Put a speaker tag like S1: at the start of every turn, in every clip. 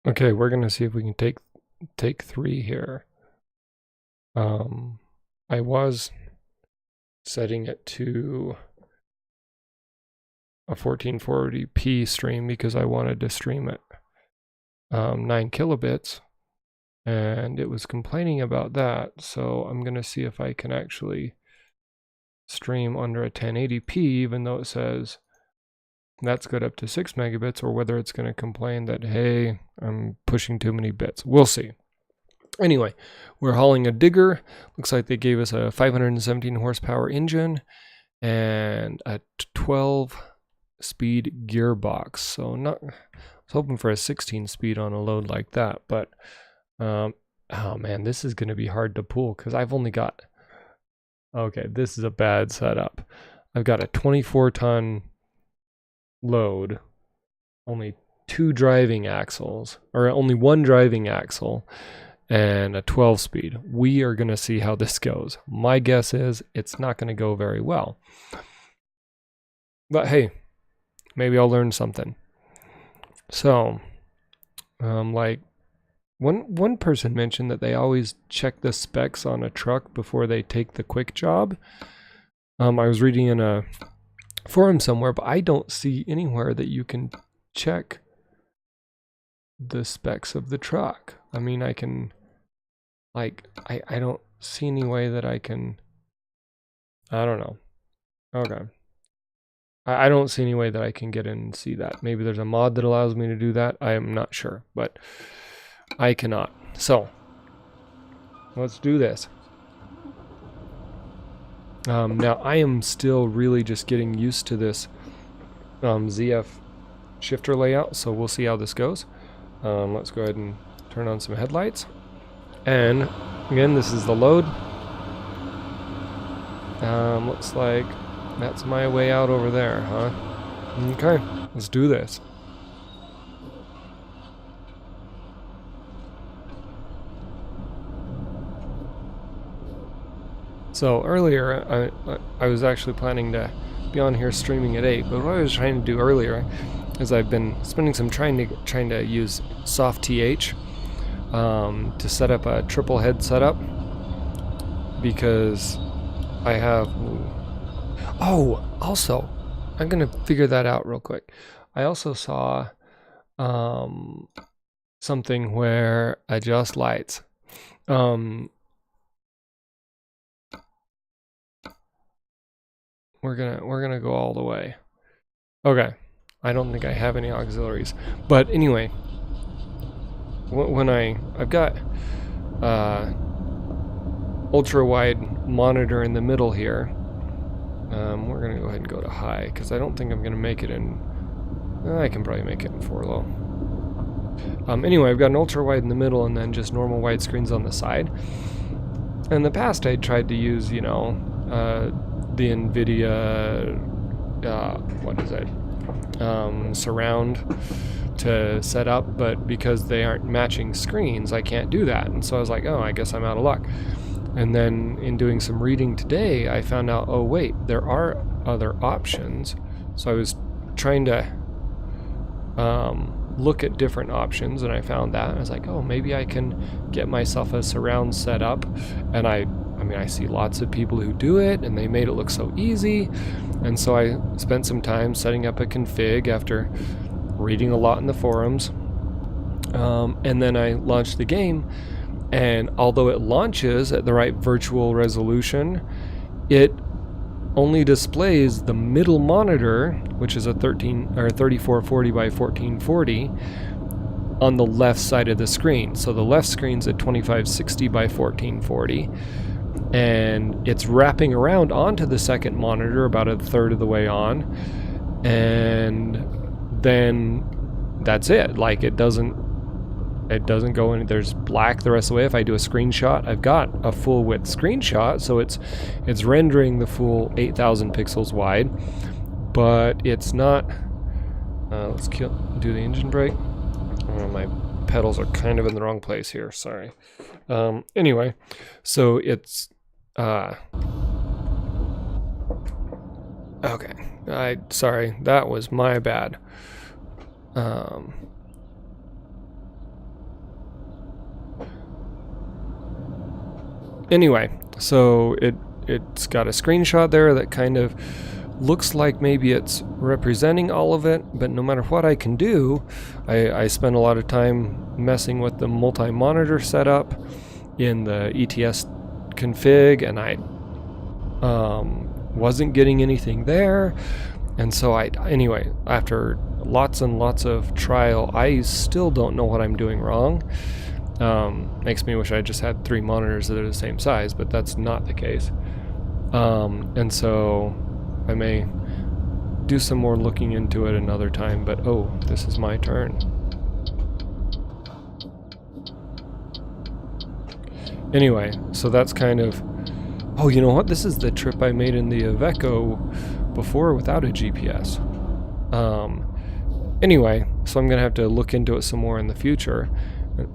S1: Okay, we're gonna see if we can take 3 here. I was setting it to a 1440p stream because I wanted to stream at 9 kilobits, and it was complaining about that. So I'm gonna see if I can actually stream under a 1080p, even though it says that's good up to 6 megabits, or whether it's going to complain that, hey, I'm pushing too many bits. We'll see. Anyway, we're hauling a digger. Looks like they gave us a 517 horsepower engine and a 12-speed gearbox. So I was hoping for a 16-speed on a load like that, but oh man, this is going to be hard to pull because I've only got, okay, this is a bad setup. I've got a 24-ton load, only 2 driving axles, or only 1 driving axle, and a 12-speed. We are going to see how this goes. My guess is it's not going to go very well. But hey, maybe I'll learn something. So, like, one person mentioned that they always check the specs on a truck before they take the quick job. I was reading in a forum somewhere, but I don't see anywhere that you can check the specs of the truck. I mean, I can, like, I don't see any way that I can, I don't know. Okay. I don't see any way that I can get in and see that. Maybe there's a mod that allows me to do that. I am not sure, but I cannot. So, let's do this. Now, I am still really just getting used to this ZF shifter layout, so we'll see how this goes. Let's go ahead and turn on some headlights. And again, this is the load. Looks like that's my way out over there, huh? Okay, let's do this. So earlier, I was actually planning to be on here streaming at 8, but what I was trying to do earlier is I've been spending some trying to use SoftTH to set up a triple head setup, because I have... Oh, also, I'm going to figure that out real quick. I also saw something where adjust lights. We're gonna go all the way. Okay, I don't think I have any auxiliaries, but anyway, when I've got ultra wide monitor in the middle here. We're gonna go ahead and go to high because I don't think I'm gonna make it in. I can probably make it in 4 low. Anyway, I've got an ultra wide in the middle and then just normal wide screens on the side. In the past, I tried to use, you know, the NVIDIA, what is it, surround to set up, but because they aren't matching screens, I can't do that. And so I was like, oh, I guess I'm out of luck. And then in doing some reading today, I found out, oh wait, there are other options. So I was trying to look at different options, and I found that. I was like, oh, maybe I can get myself a surround set up. And I mean, I see lots of people who do it, and they made it look so easy. And so I spent some time setting up a config after reading a lot in the forums. And then I launched the game. And although it launches at the right virtual resolution, it only displays the middle monitor, which is a 3440 by 1440, on the left side of the screen. So the left screen's at 2560 by 1440, and it's wrapping around onto the second monitor about a third of the way on, and then that's it. Like, it doesn't go in. There's black the rest of the way. If I do a screenshot, I've got a full width screenshot, so it's rendering the full 8,000 pixels wide, but it's not. Let's do the engine brake. Oh, my pedals are kind of in the wrong place here. Sorry. Anyway, so it's okay. Sorry, that was my bad. Anyway, so it's got a screenshot there that kind of looks like maybe it's representing all of it, but no matter what I can do, I spent a lot of time messing with the multi-monitor setup in the ETS config, and I wasn't getting anything there. And so anyway, after lots and lots of trial, I still don't know what I'm doing wrong. Makes me wish I just had 3 monitors that are the same size, but that's not the case. And so I may do some more looking into it another time, but oh, this is my turn. Anyway, so that's kind of, oh, you know what? This is the trip I made in the Iveco before without a GPS. Anyway, so I'm gonna have to look into it some more in the future.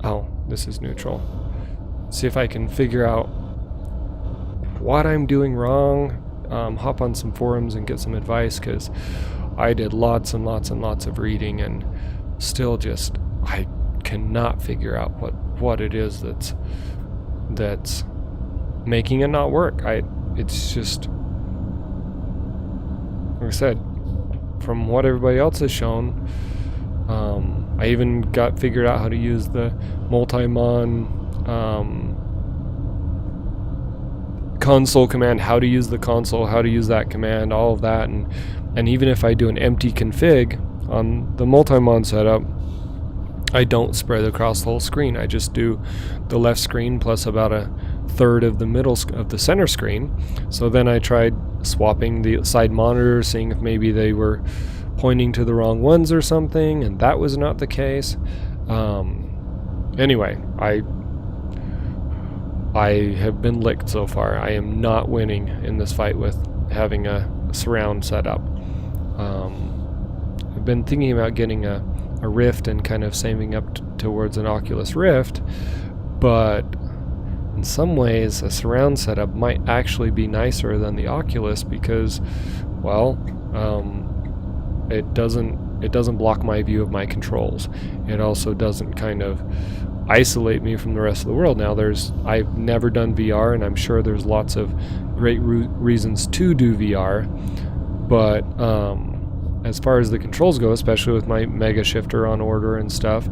S1: Oh, this is neutral. See if I can figure out what I'm doing wrong. Hop on some forums and get some advice, because I did lots and lots and lots of reading and still just I cannot figure out what it is that's making it not work. It's just, like I said, from what everybody else has shown, I even got figured out how to use the multi-mon console command, how to use the console, how to use that command, all of that, and even if I do an empty config on the multi-mon setup, I don't spread across the whole screen. I just do the left screen plus about a third of the middle of the center screen. So then I tried swapping the side monitors, seeing if maybe they were pointing to the wrong ones or something, and that was not the case. Anyway, I have been licked so far. I am not winning in this fight with having a surround setup. I've been thinking about getting a Rift and kind of saving up towards an Oculus Rift, but in some ways a surround setup might actually be nicer than the Oculus because, well, it doesn't block my view of my controls. It also doesn't kind of isolate me from the rest of the world. Now I've never done VR, and I'm sure there's lots of great reasons to do VR, but as far as the controls go, especially with my Mega Shifter on order and stuff,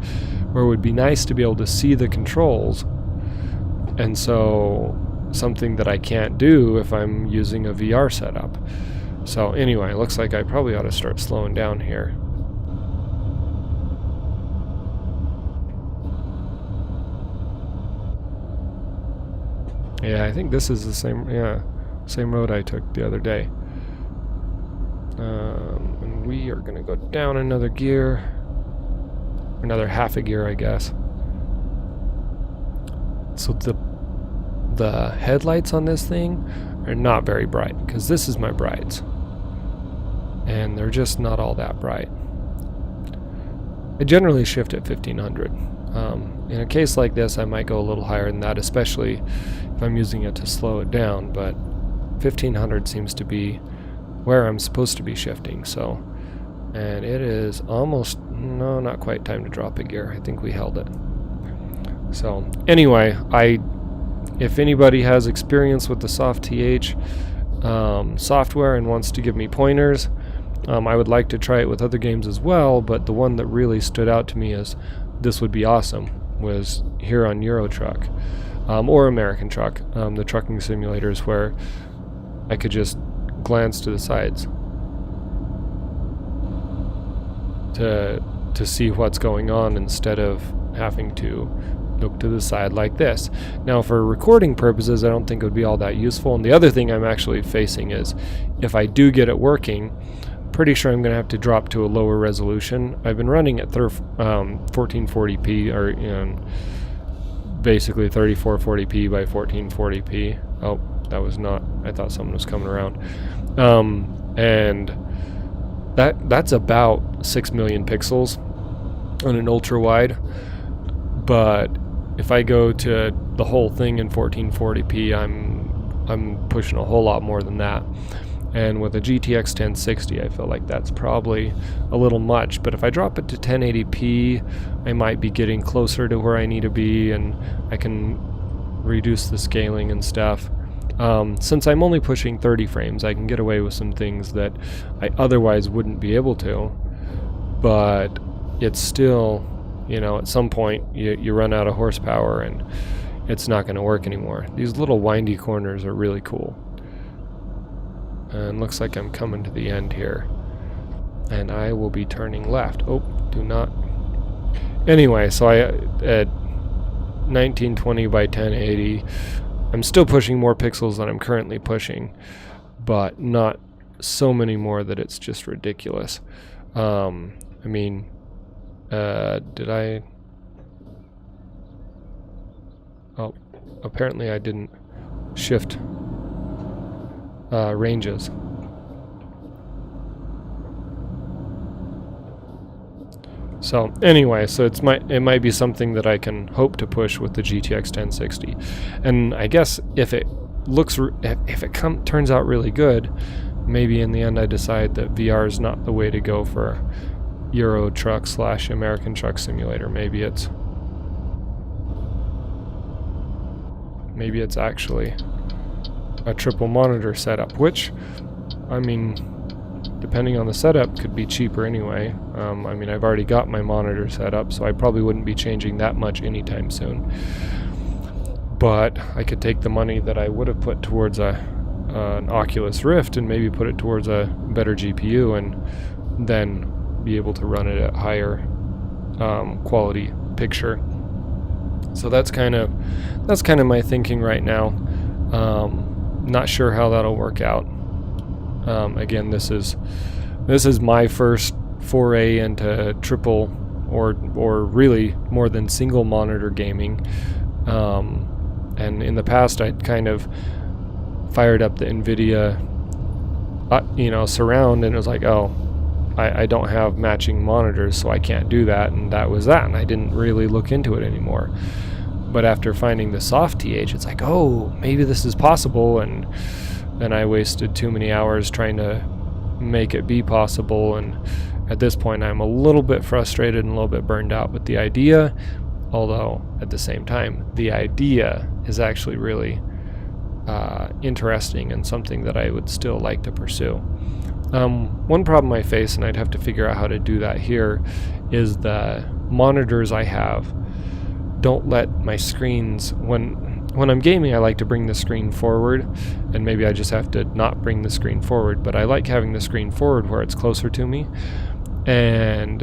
S1: where it would be nice to be able to see the controls, and so something that I can't do if I'm using a VR setup. So anyway, it looks like I probably ought to start slowing down here. Yeah, I think this is the same road I took the other day. And we are gonna go down another gear, another half a gear, I guess. So the headlights on this thing are not very bright, because this is my brights, and they're just not all that bright. I generally shift at 1500. In a case like this, I might go a little higher than that, especially if I'm using it to slow it down, but 1500 seems to be where I'm supposed to be shifting. So, and it is almost, no, not quite time to drop a gear. I think we held it. So anyway, if anybody has experience with the SoftTH software and wants to give me pointers, I would like to try it with other games as well, but the one that really stood out to me as this would be awesome was here on Euro Truck, or American Truck, the trucking simulators where I could just glance to the sides to see what's going on instead of having to look to the side like this. Now, for recording purposes, I don't think it would be all that useful. And the other thing I'm actually facing is, if I do get it working, pretty sure I'm going to have to drop to a lower resolution. I've been running at 1440p, or basically 3440p by 1440p. Oh, that was not, I thought someone was coming around. And that's about 6 million pixels on an ultra wide. But if I go to the whole thing in 1440p, I'm pushing a whole lot more than that. And with a GTX 1060, I feel like that's probably a little much. But if I drop it to 1080p, I might be getting closer to where I need to be, and I can reduce the scaling and stuff. Since I'm only pushing 30 frames, I can get away with some things that I otherwise wouldn't be able to, but it's still, you know, at some point you run out of horsepower and it's not going to work anymore. These little windy corners are really cool. And looks like I'm coming to the end here. And I will be turning left. Oh, do not. Anyway, so at 1920 by 1080, I'm still pushing more pixels than I'm currently pushing, but not so many more that it's just ridiculous. I mean, did I? Oh, apparently I didn't shift ranges. So anyway, so it might be something that I can hope to push with the GTX 1060, and I guess if it turns out really good, maybe in the end I decide that VR is not the way to go for Euro Truck / American Truck Simulator. Maybe it's actually a triple monitor setup, which, I mean, depending on the setup, could be cheaper anyway. I mean, I've already got my monitor set up, so I probably wouldn't be changing that much anytime soon. But I could take the money that I would have put towards an Oculus Rift and maybe put it towards a better GPU, and then be able to run it at higher quality picture. So that's kind of my thinking right now. Not sure how that'll work out. Again, this is my first foray into triple or really more than single monitor gaming. And in the past, I'd kind of fired up the NVIDIA, surround, and it was like, oh, I don't have matching monitors, so I can't do that, and that was that, and I didn't really look into it anymore. But after finding the SoftTH, it's like, oh, maybe this is possible, and then I wasted too many hours trying to make it be possible, and at this point I'm a little bit frustrated and a little bit burned out with the idea, although at the same time the idea is actually really interesting and something that I would still like to pursue. One problem I face, and I'd have to figure out how to do that here, is the monitors I have don't let my screens, when I'm gaming, I like to bring the screen forward, and maybe I just have to not bring the screen forward, but I like having the screen forward where it's closer to me. And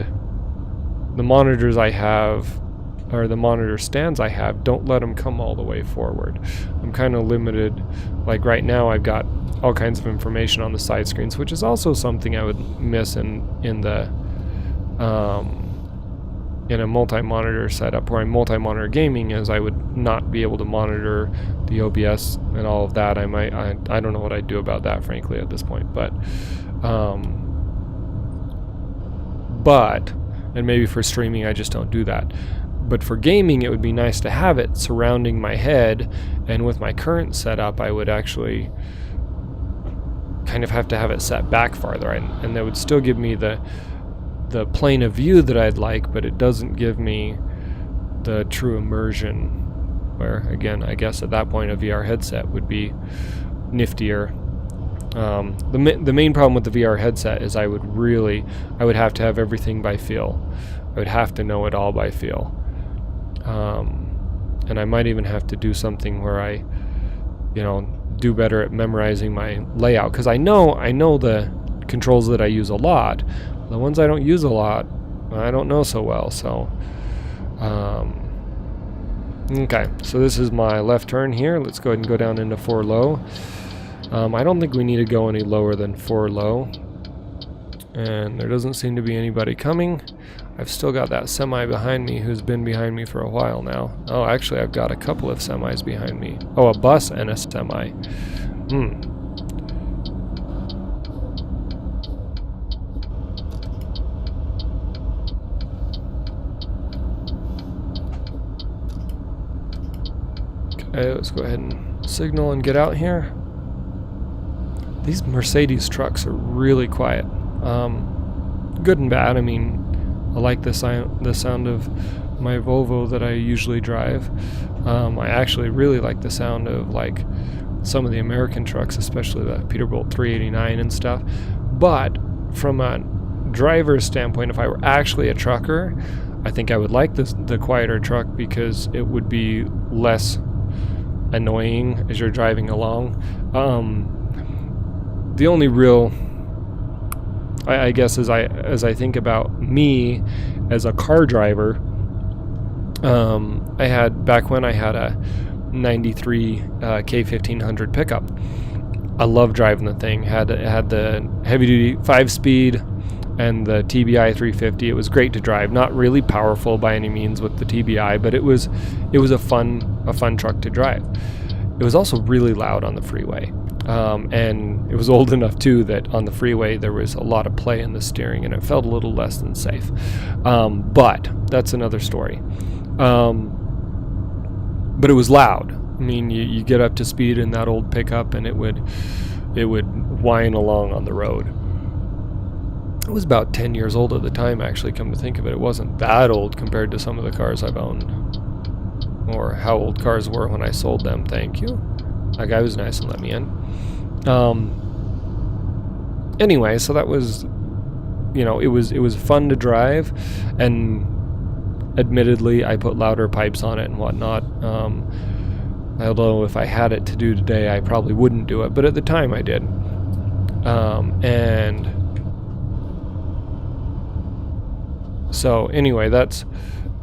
S1: the monitors I have, or the monitor stands I have, don't let them come all the way forward. I'm kind of limited. Like right now I've got all kinds of information on the side screens, which is also something I would miss in a multi-monitor setup where I'm multi-monitor gaming, as I would not be able to monitor the OBS and all of that. I don't know what I'd do about that, frankly, at this point, but and maybe for streaming I just don't do that. But for gaming, it would be nice to have it surrounding my head, and with my current setup I would actually kind of have to have it set back farther, and that would still give me the plane of view that I'd like, but it doesn't give me the true immersion, where, again, I guess at that point a VR headset would be niftier. The main problem with the VR headset is I would have to have everything by feel. I would have to know it all by feel. And I might even have to do something where I, do better at memorizing my layout, because I know the controls that I use a lot. The ones I don't use a lot, I don't know so well. So, okay, so this is my left turn here. Let's go ahead and go down into 4 low. I don't think we need to go any lower than 4 low. And there doesn't seem to be anybody coming. I've still got that semi behind me who's been behind me for a while now. Oh, actually, I've got a couple of semis behind me. Oh, a bus and a semi. Okay, let's go ahead and signal and get out here. These Mercedes trucks are really quiet. Good and bad. I mean, I like the sound of my Volvo that I usually drive. I actually really like the sound of like some of the American trucks, especially the Peterbilt 389 and stuff. But from a driver's standpoint, if I were actually a trucker, I think I would like the quieter truck because it would be less annoying as you're driving along. The only real, I guess, as I think about me as a car driver, I had back when I had a 93 K1500 pickup. I loved driving the thing. Had the heavy duty 5-speed and the TBI 350. It was great to drive. Not really powerful by any means with the TBI, but it was a fun truck to drive. It was also really loud on the freeway, and it was old enough too that on the freeway there was a lot of play in the steering, and it felt a little less than safe. But that's another story. But it was loud. I mean, you get up to speed in that old pickup, and it would whine along on the road. It was about 10 years old at the time, actually, come to think of it. It wasn't that old compared to some of the cars I've owned, or how old cars were when I sold them. Thank you. That guy was nice and let me in. Anyway, so that was, it was fun to drive, and admittedly, I put louder pipes on it and whatnot. Although if I had it to do today, I probably wouldn't do it, but at the time I did. And so anyway, that's,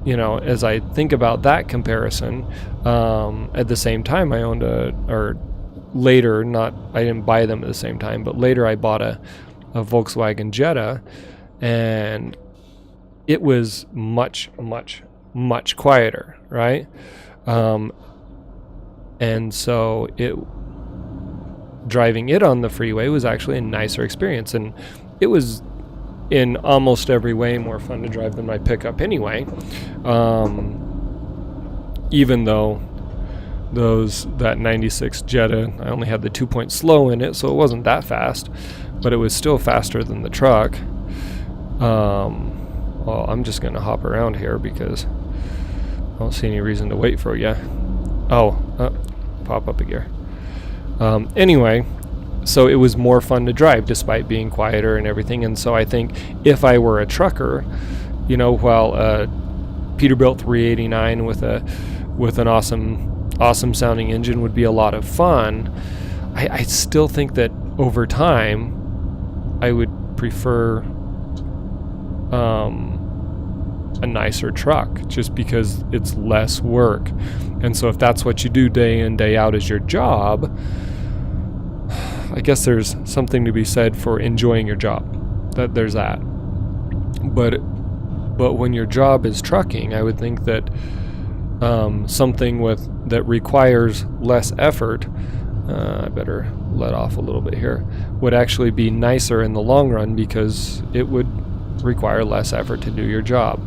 S1: as I think about that comparison, at the same time I owned I didn't buy them at the same time, but later I bought a Volkswagen Jetta, and it was much, much, much quieter, right? And so driving it on the freeway was actually a nicer experience, and it was in almost every way more fun to drive than my pickup anyway. Even though that 96 Jetta, I only had the 2-point slow in it, so it wasn't that fast, but it was still faster than the truck. Well, I'm just going to hop around here because I don't see any reason to wait for you. Pop up a gear. Anyway, so it was more fun to drive despite being quieter and everything. And so I think if I were a trucker, while a Peterbilt 389 with an awesome sounding engine would be a lot of fun, I still think that over time I would prefer a nicer truck, just because it's less work. And so if that's what you do day in, day out as your job, I guess there's something to be said for enjoying your job. There's that. But when your job is trucking, I would think that something that requires less effort, I better let off a little bit here, would actually be nicer in the long run, because it would require less effort to do your job.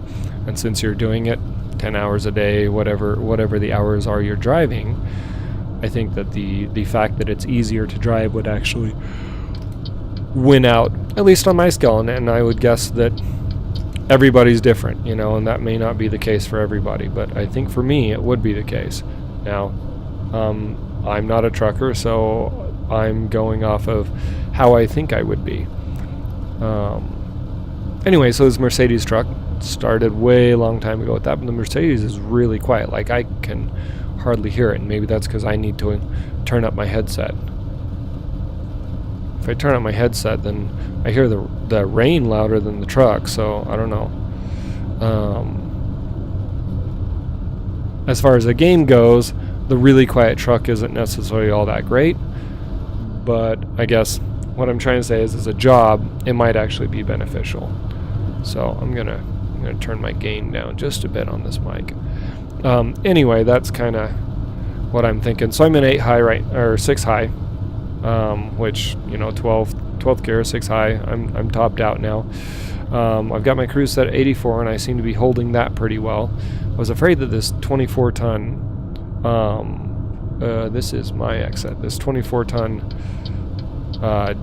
S1: And since you're doing it 10 hours a day, whatever the hours are you're driving, I think that the fact that it's easier to drive would actually win out, at least on my scale. And I would guess that everybody's different, and that may not be the case for everybody, but I think for me it would be the case. Now, I'm not a trucker, so I'm going off of how I think I would be. Anyway, so this Mercedes truck started way long time ago with that, but the Mercedes is really quiet. Like, I can hardly hear it, and maybe that's because I need to turn up my headset. If I turn up my headset, then I hear the rain louder than the truck, so I don't know. As far as the game goes, the really quiet truck isn't necessarily all that great, but I guess what I'm trying to say is, as a job, it might actually be beneficial. So I'm gonna turn my gain down just a bit on this mic. Anyway, that's kind of what I'm thinking. So I'm in 8 high, or 6 high, which 12th gear, 6 high. I'm topped out now. I've got my cruise set at 84, and I seem to be holding that pretty well. I was afraid that this 24-ton, this is my exit. This 24-ton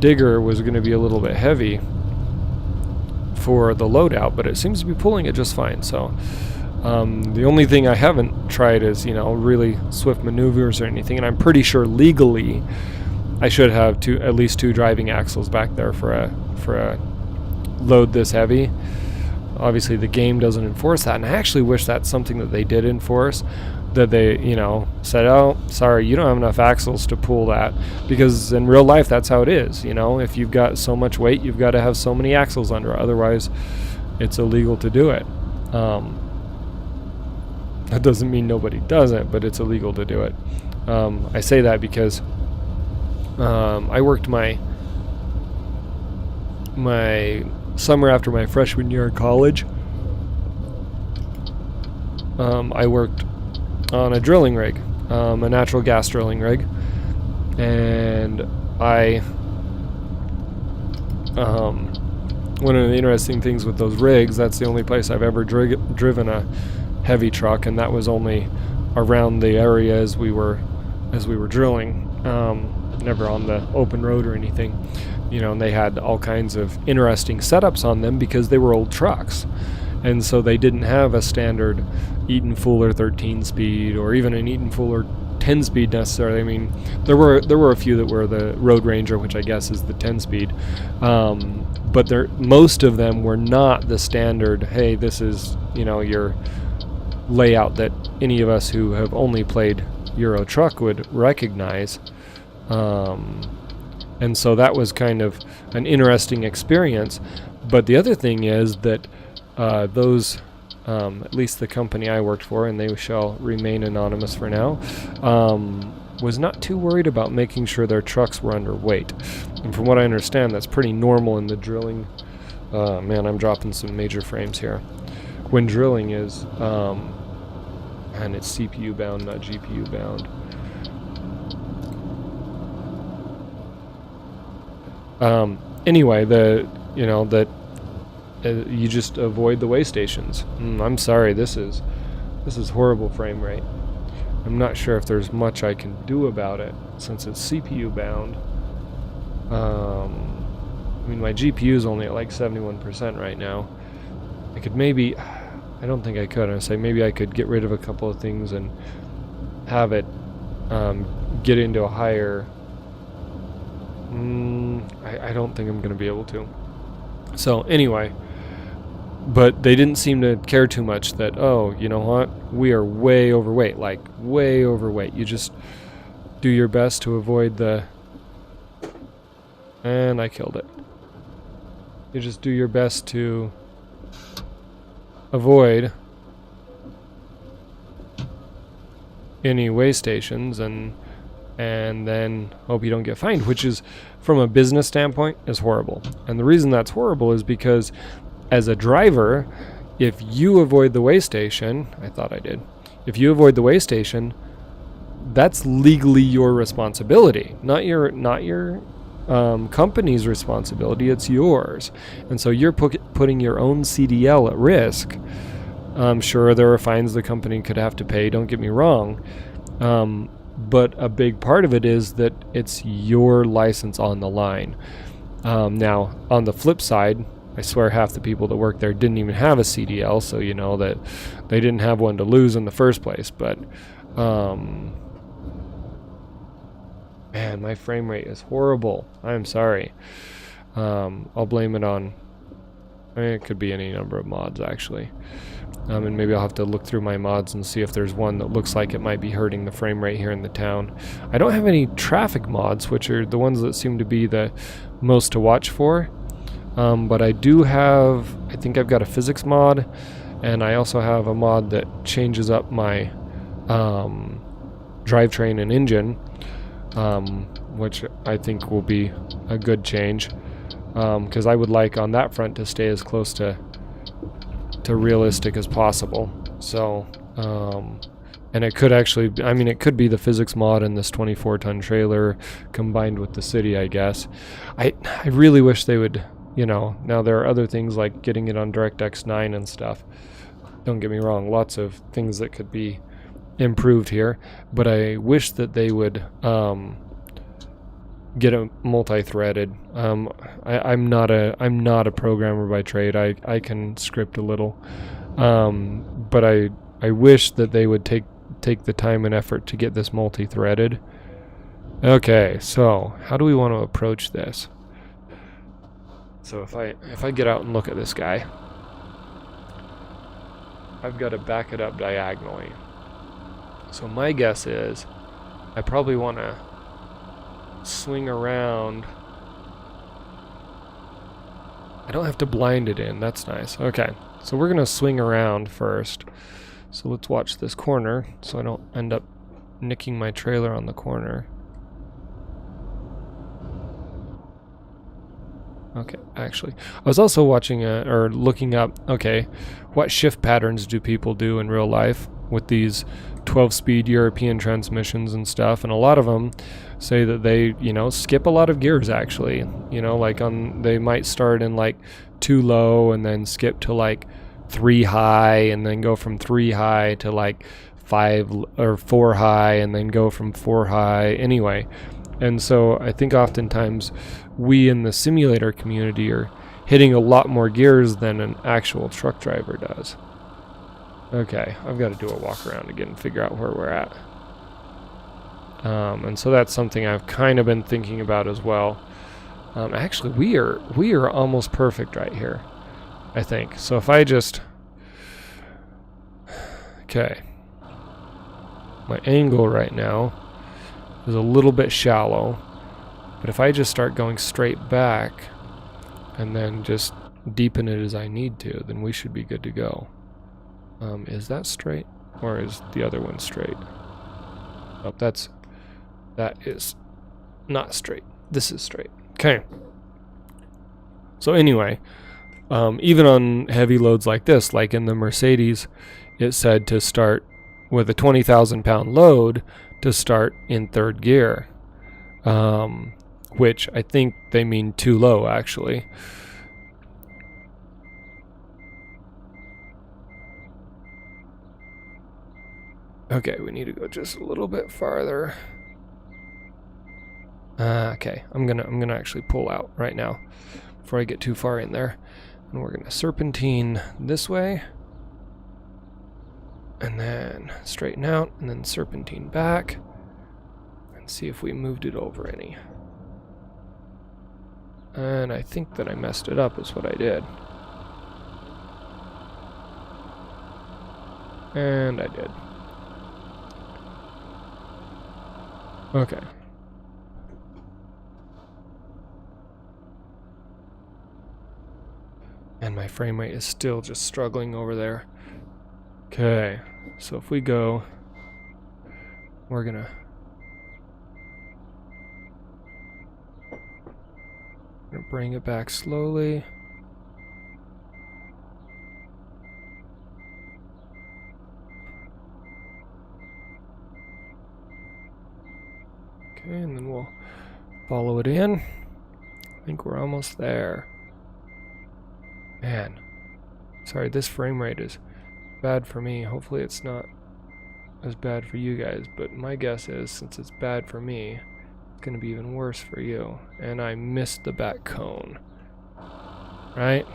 S1: digger was going to be a little bit heavy for the loadout, but it seems to be pulling it just fine. So The only thing I haven't tried is, really swift maneuvers or anything, and I'm pretty sure legally I should have at least two driving axles back there for a load this heavy. Obviously the game doesn't enforce that, and I actually wish that's something that they did enforce, that they said, oh, sorry, you don't have enough axles to pull that, because in real life that's how it is. If you've got so much weight, you've got to have so many axles under, otherwise it's illegal to do it. That doesn't mean nobody does it, but it's illegal to do it. I say that because I worked my summer after my freshman year in college. I worked on a drilling rig, a natural gas drilling rig, and one of the interesting things with those rigs, that's the only place I've ever driven a heavy truck, and that was only around the area as we were drilling, never on the open road or anything. And they had all kinds of interesting setups on them because they were old trucks, and so they didn't have a standard Eaton Fuller 13-speed or even an Eaton Fuller 10-speed necessarily. I mean, there were a few that were the Road Ranger, which I guess is the 10-speed, but most of them were not the standard, hey, this is your layout that any of us who have only played Euro Truck would recognize. And so that was kind of an interesting experience. But the other thing is that those, at least the company I worked for, and they shall remain anonymous for now, was not too worried about making sure their trucks were underweight. And from what I understand, that's pretty normal in the drilling. Man, I'm dropping some major frames here. When drilling is, and it's CPU bound, not GPU bound. Anyway, you just avoid the way stations. I'm sorry, this is horrible frame rate. I'm not sure if there's much I can do about it since it's CPU bound. I mean, my GPU is only at like 71% right now. I could maybe, I don't think I could. I say maybe I could get rid of a couple of things and have it get into a higher. I don't think I'm going to be able to. So anyway, but they didn't seem to care too much that, oh, you know what, we are way overweight, like way overweight. You just do your best to avoid the, and I killed it. You just do your best to avoid any way stations and then hope you don't get fined, which is, from a business standpoint, is horrible. And the reason that's horrible is because as a driver, if you avoid the way station, I thought I did, if you avoid the way station, that's legally your responsibility, not your company's responsibility. It's yours. And so you're putting your own CDL at risk. I'm sure there are fines the company could have to pay, don't get me wrong. But a big part of it is that it's your license on the line. Now, on the flip side, I swear half the people that work there didn't even have a CDL, so you know that they didn't have one to lose in the first place. But, man, my frame rate is horrible. I'm sorry. I'll blame it on, I mean, it could be any number of mods, actually. And maybe I'll have to look through my mods and see if there's one that looks like it might be hurting the frame rate here in the town. I don't have any traffic mods, which are the ones that seem to be the most to watch for. But I do have, I think I've got a physics mod, and I also have a mod that changes up my drivetrain and engine, which I think will be a good change. Because I would like on that front to stay as close to realistic as possible. So, and it could actually, I mean, it could be the physics mod and this 24-ton trailer combined with the city, I guess. I really wish they would, you know, now there are other things like getting it on DirectX 9 and stuff. Don't get me wrong, lots of things that could be improved here, but I wish that they would get it multi-threaded. I'm not a programmer by trade. I can script a little, but I wish that they would take the time and effort to get this multi-threaded. Okay, so how do we want to approach this? So if I get out and look at this guy, I've got to back it up diagonally. So my guess is I probably want to swing around. I don't have to blind it in. That's nice. Okay, so we're going to swing around first. So let's watch this corner so I don't end up nicking my trailer on the corner. Okay, actually, I was also watching or looking up, okay, what shift patterns do people do in real life with these 12-speed European transmissions and stuff, and a lot of them say that they, skip a lot of gears actually, like they might start in like 2 low and then skip to like 3 high and then go from 3 high to like 5 or 4 high and then go from 4 high anyway. And so I think oftentimes we in the simulator community are hitting a lot more gears than an actual truck driver does. Okay, I've got to do a walk around again and figure out where we're at. And so that's something I've kind of been thinking about as well. Actually, we are almost perfect right here, I think. So if I just... Okay. My angle right now is a little bit shallow, but if I just start going straight back and then just deepen it as I need to, then we should be good to go. Is that straight, or is the other one straight? Oh, that is not straight. This is straight. Okay. So anyway, even on heavy loads like this, like in the Mercedes, it said to start with a 20,000 pound load to start in 3rd gear, which I think they mean too low actually. Okay, we need to go just a little bit farther. Okay, I'm gonna actually pull out right now before I get too far in there, and we're gonna serpentine this way, and then straighten out, and then serpentine back, and see if we moved it over any. And I think that I messed it up is what I did. And I did. Okay. And my frame rate is still just struggling over there. Okay, so if we go, we're gonna bring it back slowly. Okay, and then we'll follow it in. I think we're almost there. Man, sorry, this frame rate is bad for me. Hopefully it's not as bad for you guys, but my guess is since it's bad for me, it's going to be even worse for you. And I missed the back cone. Right?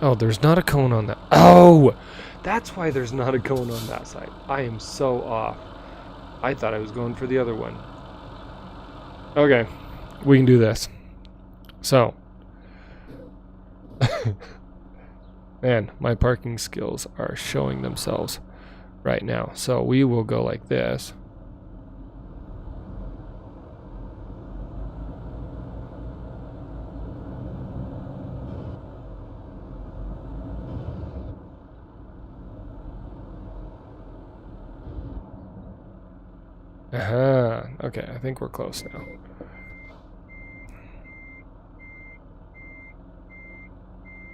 S1: Oh, there's not a cone on that. Oh! That's why there's not a cone on that side. I am so off. I thought I was going for the other one. Okay, we can do this. So, man, my parking skills are showing themselves right now. So we will go like this. Okay, I think we're close now.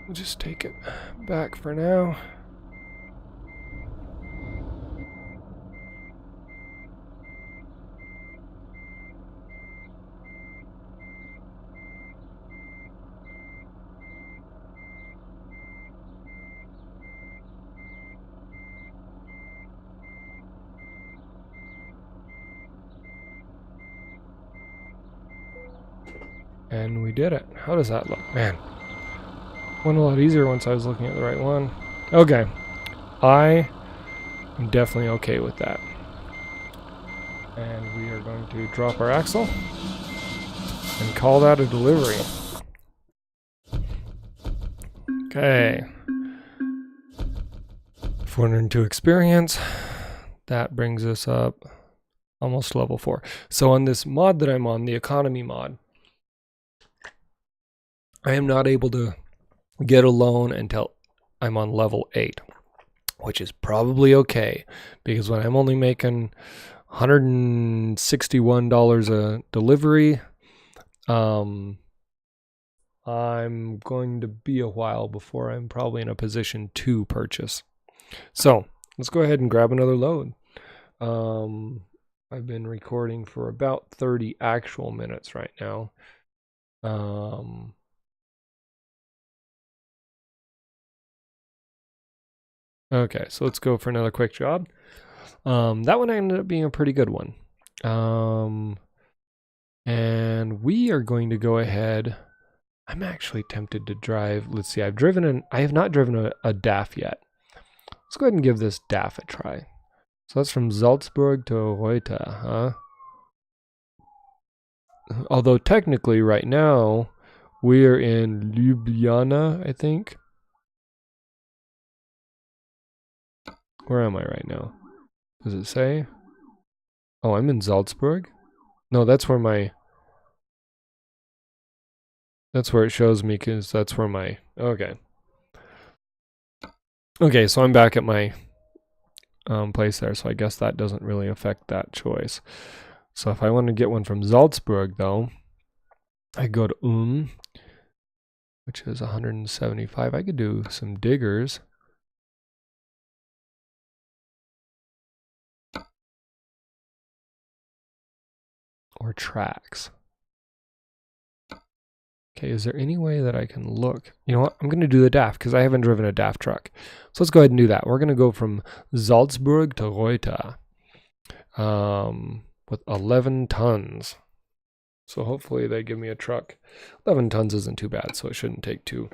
S1: We'll just take it back for now. And we did it. How does that look? Man, went a lot easier once I was looking at the right one. Okay. I am definitely okay with that. And we are going to drop our axle and call that a delivery. Okay. 402 experience. That brings us up almost level 4. So on this mod that I'm on, the economy mod, I am not able to get a loan until I'm on level 8, which is probably okay, because when I'm only making $161 a delivery, I'm going to be a while before I'm probably in a position to purchase. So let's go ahead and grab another load. I've been recording for about 30 actual minutes right now. Okay, so let's go for another quick job. That one ended up being a pretty good one. And we are going to go ahead. I'm actually tempted to drive. Let's see, I have not driven a DAF yet. Let's go ahead and give this DAF a try. So that's from Salzburg to Reuter, huh? Although technically right now we are in Ljubljana, I think. Where am I right now? Does it say? Oh, I'm in Salzburg? No, that's where it shows me, because that's where my... Okay. Okay, so I'm back at my place there, so I guess that doesn't really affect that choice. So if I want to get one from Salzburg, though, I go to which is 175. I could do some diggers. Or tracks. Okay, is there any way that I can look? You know what? I'm going to do the DAF because I haven't driven a DAF truck. So let's go ahead and do that. We're going to go from Salzburg to Reuter with 11 tons. So hopefully they give me a truck. 11 tons isn't too bad, so it shouldn't take too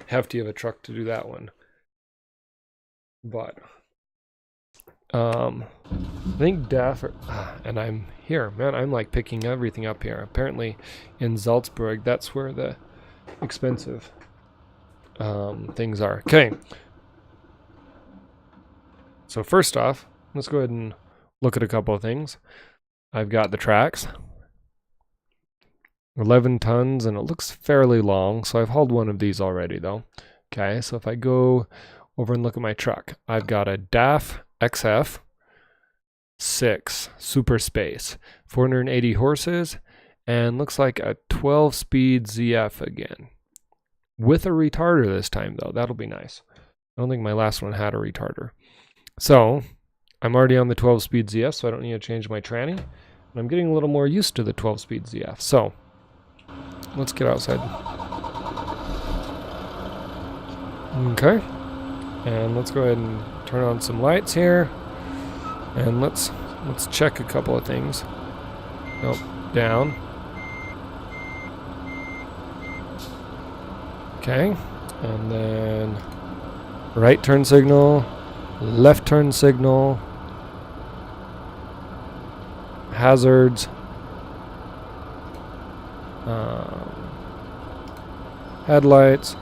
S1: hefty of a truck to do that one. But I think DAF, and I'm here, man, I'm like picking everything up here. Apparently in Salzburg, that's where the expensive things are. Okay. So first off, let's go ahead and look at a couple of things. I've got the tracks. 11 tons, and it looks fairly long, so I've hauled one of these already, though. Okay, so if I go over and look at my truck, I've got a DAF XF 6 Super Space, 480 horses, and looks like a 12-speed ZF again. With a retarder this time, though. That'll be nice. I don't think my last one had a retarder. So, I'm already on the 12-speed ZF, so I don't need to change my tranny. And I'm getting a little more used to the 12-speed ZF. So, let's get outside. Okay. And let's go ahead and turn on some lights here. And let's check a couple of things. Nope, down. Okay. And then right turn signal, left turn signal, hazards, headlights.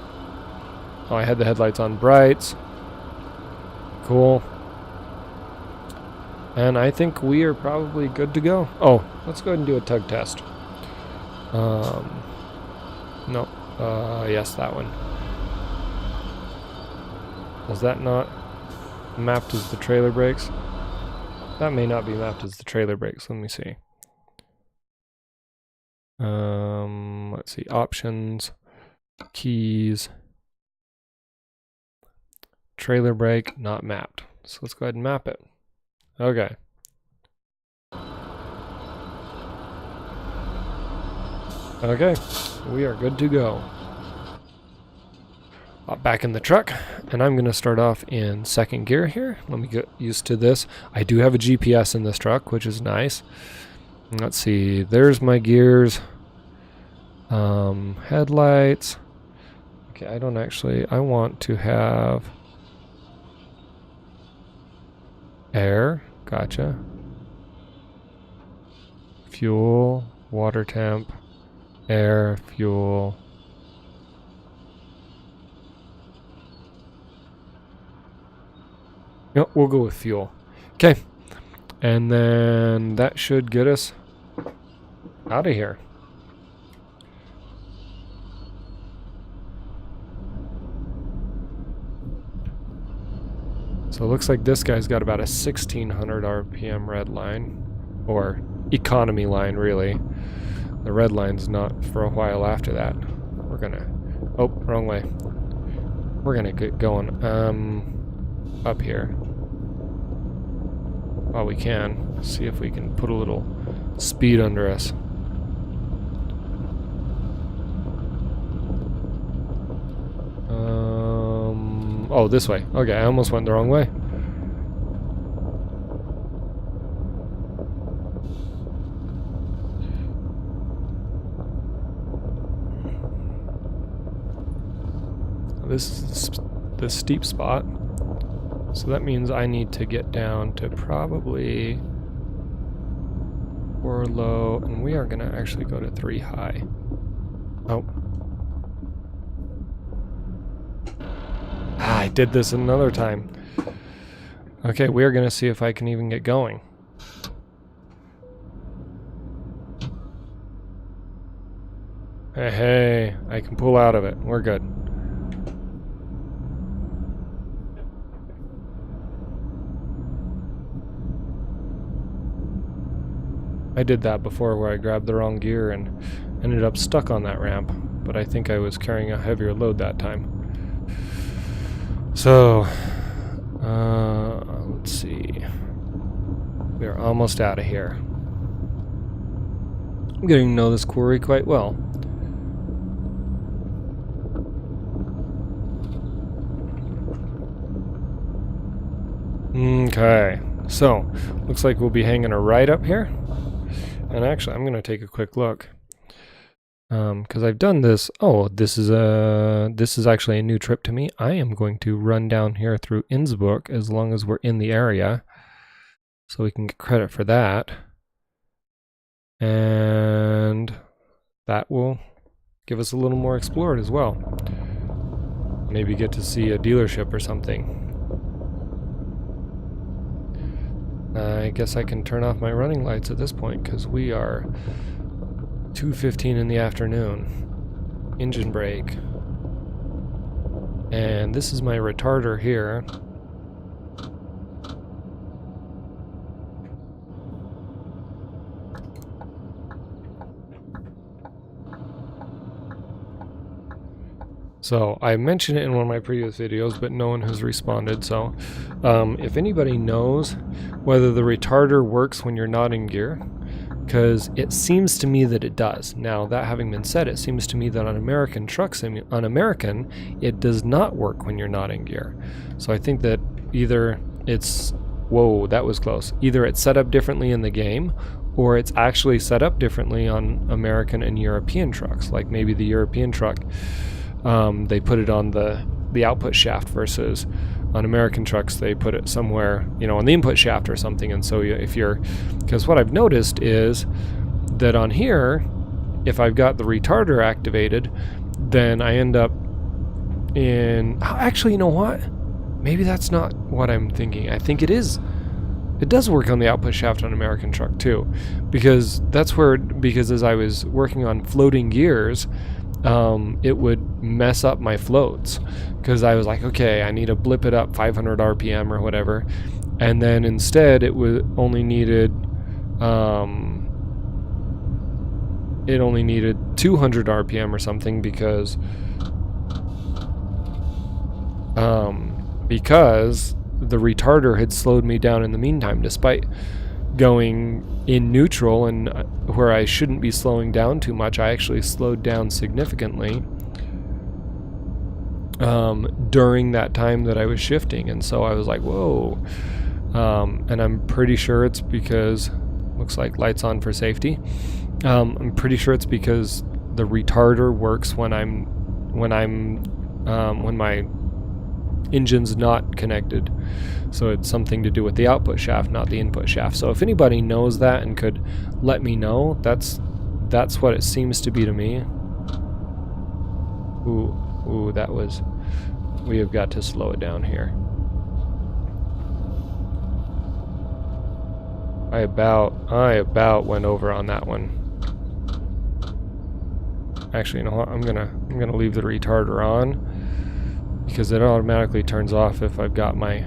S1: Oh, I had the headlights on brights. Cool. And I think we are probably good to go. Oh, let's go ahead and do a tug test. No. Yes, that one. Was that not mapped as the trailer brakes? That may not be mapped as the trailer brakes. Let me see. Let's see. Options. Keys. Trailer brake, not mapped. So let's go ahead and map it. Okay. Okay, we are good to go. Back in the truck, and I'm going to start off in second gear here. Let me get used to this. I do have a GPS in this truck, which is nice. Let's see, there's my gears. Headlights. Okay, I don't actually, I want to have air. Gotcha. Fuel, water temp, air, fuel. Yep, we'll go with fuel. Okay. And then that should get us out of here. So it looks like this guy's got about a 1600 RPM red line, or economy line, really. The red line's not for a while after that. We're gonna, oh, wrong way. We're gonna get going, up here. While we can, see if we can put a little speed under us. Oh, this way. Okay, I almost went the wrong way. This is the steep spot. So that means I need to get down to probably 4 low, and we are going to actually go to 3 high. Oh. I did this another time. Okay, we're gonna see if I can even get going. Hey, I can pull out of it. We're good. I did that before where I grabbed the wrong gear and ended up stuck on that ramp, but I think I was carrying a heavier load that time. So, let's see. We're almost out of here. I'm getting to know this quarry quite well. Okay, so looks like we'll be hanging a right up here. And actually, I'm going to take a quick look. Because I've done this. Oh, this is actually a new trip to me. I am going to run down here through Innsbruck as long as we're in the area, so we can get credit for that. And that will give us a little more explored as well. Maybe get to see a dealership or something. I guess I can turn off my running lights at this point because we are 2:15 in the afternoon. Engine brake. And this is my retarder here. So I mentioned it in one of my previous videos, but no one has responded. So if anybody knows whether the retarder works when you're not in gear, because it seems to me that it does. Now, that having been said, it seems to me that on American trucks, on American, it does not work when you're not in gear. So I think that either it's, whoa, that was close. Either it's set up differently in the game, or it's actually set up differently on American and European trucks. Like maybe the European truck, they put it on the output shaft versus on American trucks they put it somewhere, you know, on the input shaft or something. And so if you're, because what I've noticed is that on here, if I've got the retarder activated, then I end up in, actually, you know what? Maybe that's not what I'm thinking. I think it is. It does work on the output shaft on American truck too, because that's where, because as I was working on floating gears, it would mess up my floats because I was like, okay, I need to blip it up 500 RPM or whatever, and then instead it was only needed 200 RPM or something because the retarder had slowed me down in the meantime, despite going in neutral and where I shouldn't be slowing down too much. I actually slowed down significantly during that time that I was shifting, and so I was like, whoa. And I'm pretty sure it's because, looks like lights on for safety. I'm pretty sure it's because the retarder works when my engine's not connected. So it's something to do with the output shaft, not the input shaft. So if anybody knows that and could let me know, that's what it seems to be to me. Ooh, that was... We have got to slow it down here. I about went over on that one. Actually, you know what? I'm gonna leave the retarder on because it automatically turns off if I've got my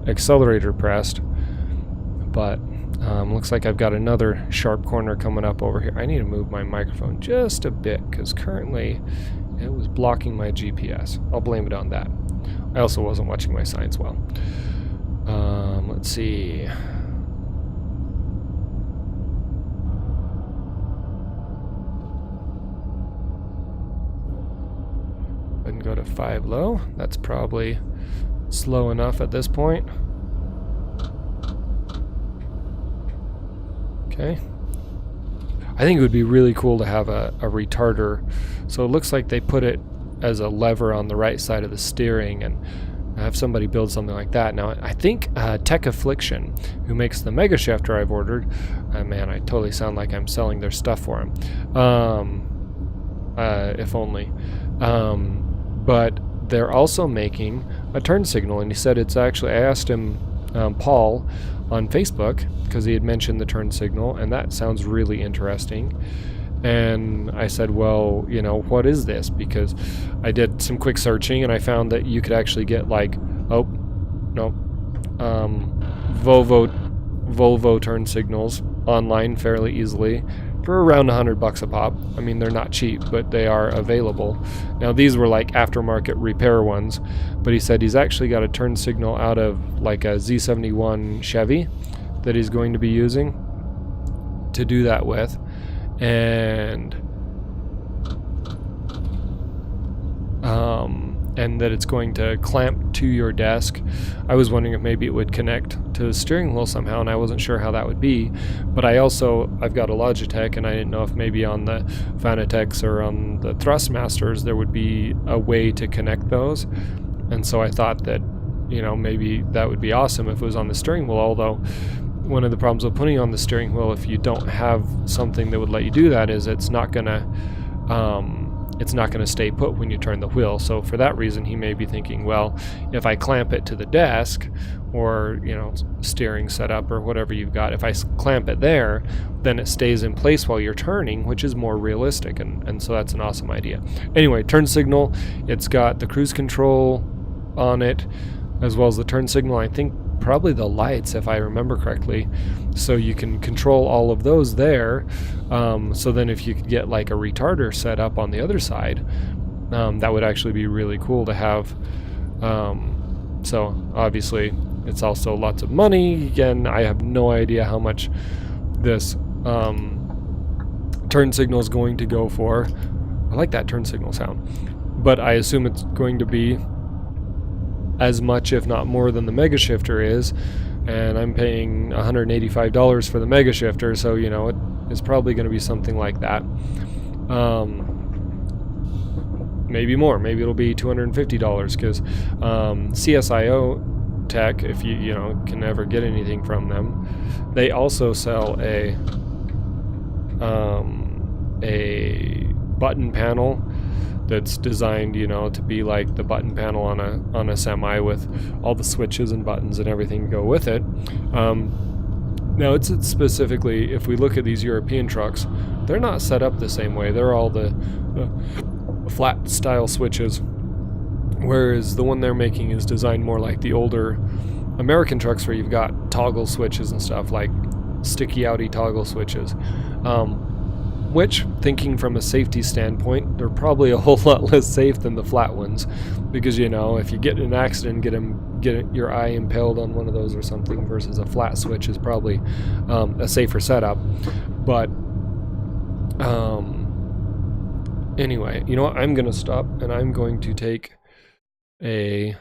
S1: accelerator pressed. But looks like I've got another sharp corner coming up over here. I need to move my microphone just a bit because currently it was blocking my GPS. I'll blame it on that. I also wasn't watching my signs well. Let's see. And go to 5 low. That's probably slow enough at this point. Okay. I think it would be really cool to have a retarder. So it looks like they put it as a lever on the right side of the steering, and have somebody build something like that. Now, I think Tech Affliction, who makes the Mega Shifter I've ordered, man, I totally sound like I'm selling their stuff for him. If only. But they're also making a turn signal, and he said it's actually, I asked him, Paul, on Facebook, because he had mentioned the turn signal, and that sounds really interesting. And I said, well, you know, what is this? Because I did some quick searching and I found that you could actually get like, Volvo turn signals online fairly easily for around $100 a pop. I mean, they're not cheap, but they are available. Now, these were like aftermarket repair ones, but he said he's actually got a turn signal out of like a Z71 Chevy that he's going to be using to do that with. And that it's going to clamp to your desk. I was wondering if maybe it would connect to the steering wheel somehow, and I wasn't sure how that would be. But I've got a Logitech, and I didn't know if maybe on the Fanatec's or on the Thrustmasters there would be a way to connect those. And so I thought that, you know, maybe that would be awesome if it was on the steering wheel, although one of the problems with putting on the steering wheel, if you don't have something that would let you do that, is it's not gonna stay put when you turn the wheel. So for that reason, he may be thinking, well, if I clamp it to the desk, or, you know, steering setup or whatever you've got, if I clamp it there, then it stays in place while you're turning, which is more realistic, and so that's an awesome idea. Anyway, turn signal, it's got the cruise control on it, as well as the turn signal, I think probably the lights, if I remember correctly, so you can control all of those there. So then if you could get like a retarder set up on the other side, that would actually be really cool to have. So obviously it's also lots of money. Again, I have no idea how much this turn signal is going to go for. I like that turn signal sound, but I assume it's going to be as much, if not more, than the Mega Shifter is, and I'm paying $185 for the Mega Shifter, so, you know, it's probably going to be something like that. Maybe more. Maybe it'll be $250, because CSIO Tech, if you know, can ever get anything from them, they also sell a button panel that's designed, you know, to be like the button panel on a semi, with all the switches and buttons and everything to go with it. Now, it's specifically, if we look at these European trucks, they're not set up the same way. They're all the flat style switches, whereas the one they're making is designed more like the older American trucks, where you've got toggle switches and stuff, like sticky outy toggle switches. Which, thinking from a safety standpoint, they're probably a whole lot less safe than the flat ones, because, you know, if you get in an accident, get your eye impaled on one of those or something, versus a flat switch is probably a safer setup. But anyway, you know what? I'm gonna stop and I'm going to take a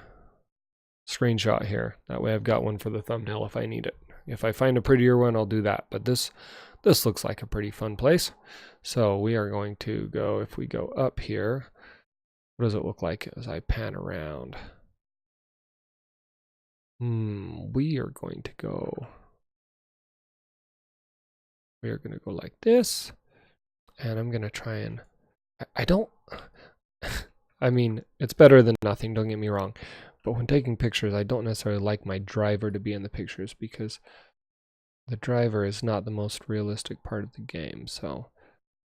S1: screenshot here. That way I've got one for the thumbnail if I need it. If I find a prettier one, I'll do that. But this this looks like a pretty fun place. So we are going to go, if we go up here, what does it look like as I pan around? We are going to go like this, and I'm going to try and, I don't, I mean, it's better than nothing, don't get me wrong, but when taking pictures, I don't necessarily like my driver to be in the pictures because the driver is not the most realistic part of the game. So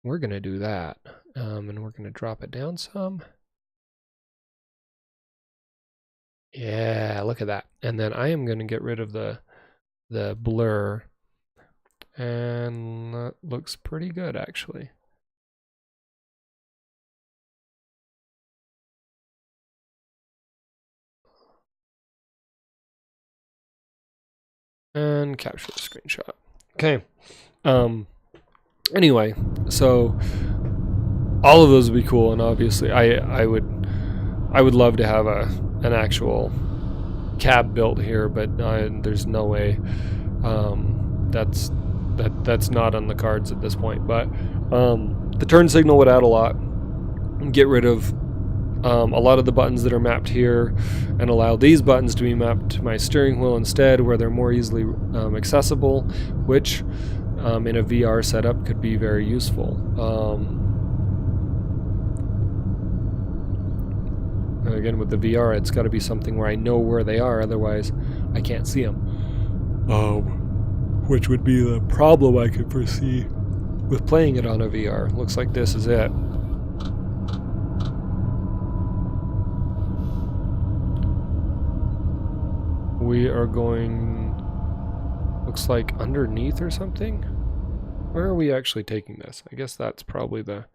S1: we're going to do that, and we're going to drop it down some. Yeah, look at that. And then I am going to get rid of the blur, and that looks pretty good actually. And capture the screenshot. Okay. Anyway, so all of those would be cool, and obviously I would love to have an actual cab built here, but there's no way. That's not on the cards at this point. But the turn signal would add a lot. Get rid of a lot of the buttons that are mapped here, and allow these buttons to be mapped to my steering wheel instead, where they're more easily accessible, which in a VR setup could be very useful. Again, with the VR, it's got to be something where I know where they are, otherwise I can't see them. Which would be the problem I could foresee with playing it on a VR. Looks like this is it. We are going, looks like underneath or something. Where are we actually taking this? I guess that's probably the,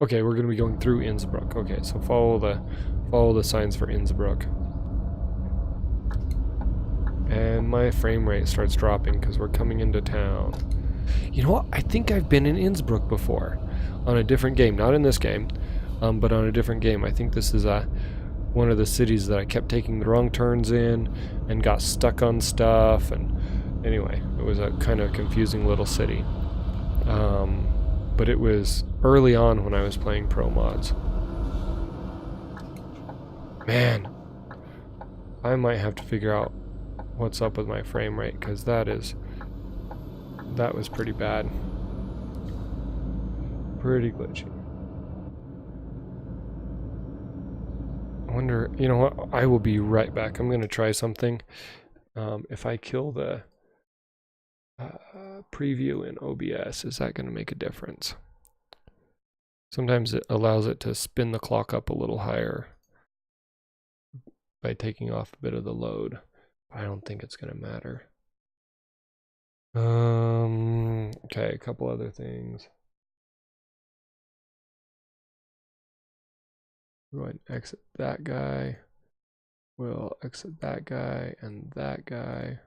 S1: okay, we're going to be going through Innsbruck. Okay, so follow the signs for Innsbruck. And my frame rate starts dropping because we're coming into town. You know what? I think I've been in Innsbruck before on a different game. Not in this game, but on a different game. I think this is one of the cities that I kept taking the wrong turns in and got stuck on stuff. And anyway, it was a kind of confusing little city. But it was early on when I was playing Pro Mods. Man, I might have to figure out what's up with my frame rate, because that was pretty bad. Pretty glitchy. I wonder, you know what, I will be right back. I'm going to try something. If I kill the preview in OBS, is that going to make a difference? Sometimes it allows it to spin the clock up a little higher by taking off a bit of the load. I don't think it's going to matter. Okay, a couple other things. Go ahead and exit that guy. We'll exit that guy and that guy.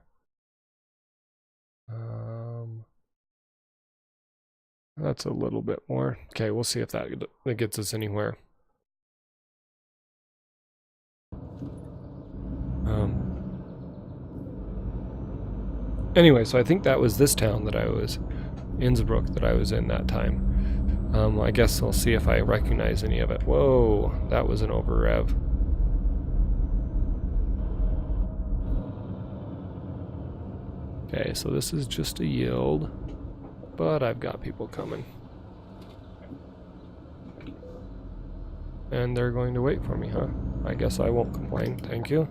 S1: That's a little bit more. Okay, we'll see if that gets us anywhere. Anyway, so I think that was this town that I was, Innsbruck, that I was in that time. I guess I'll see if I recognize any of it. Whoa, that was an over rev. Okay, so this is just a yield, but I've got people coming. And they're going to wait for me, huh? I guess I won't complain, thank you.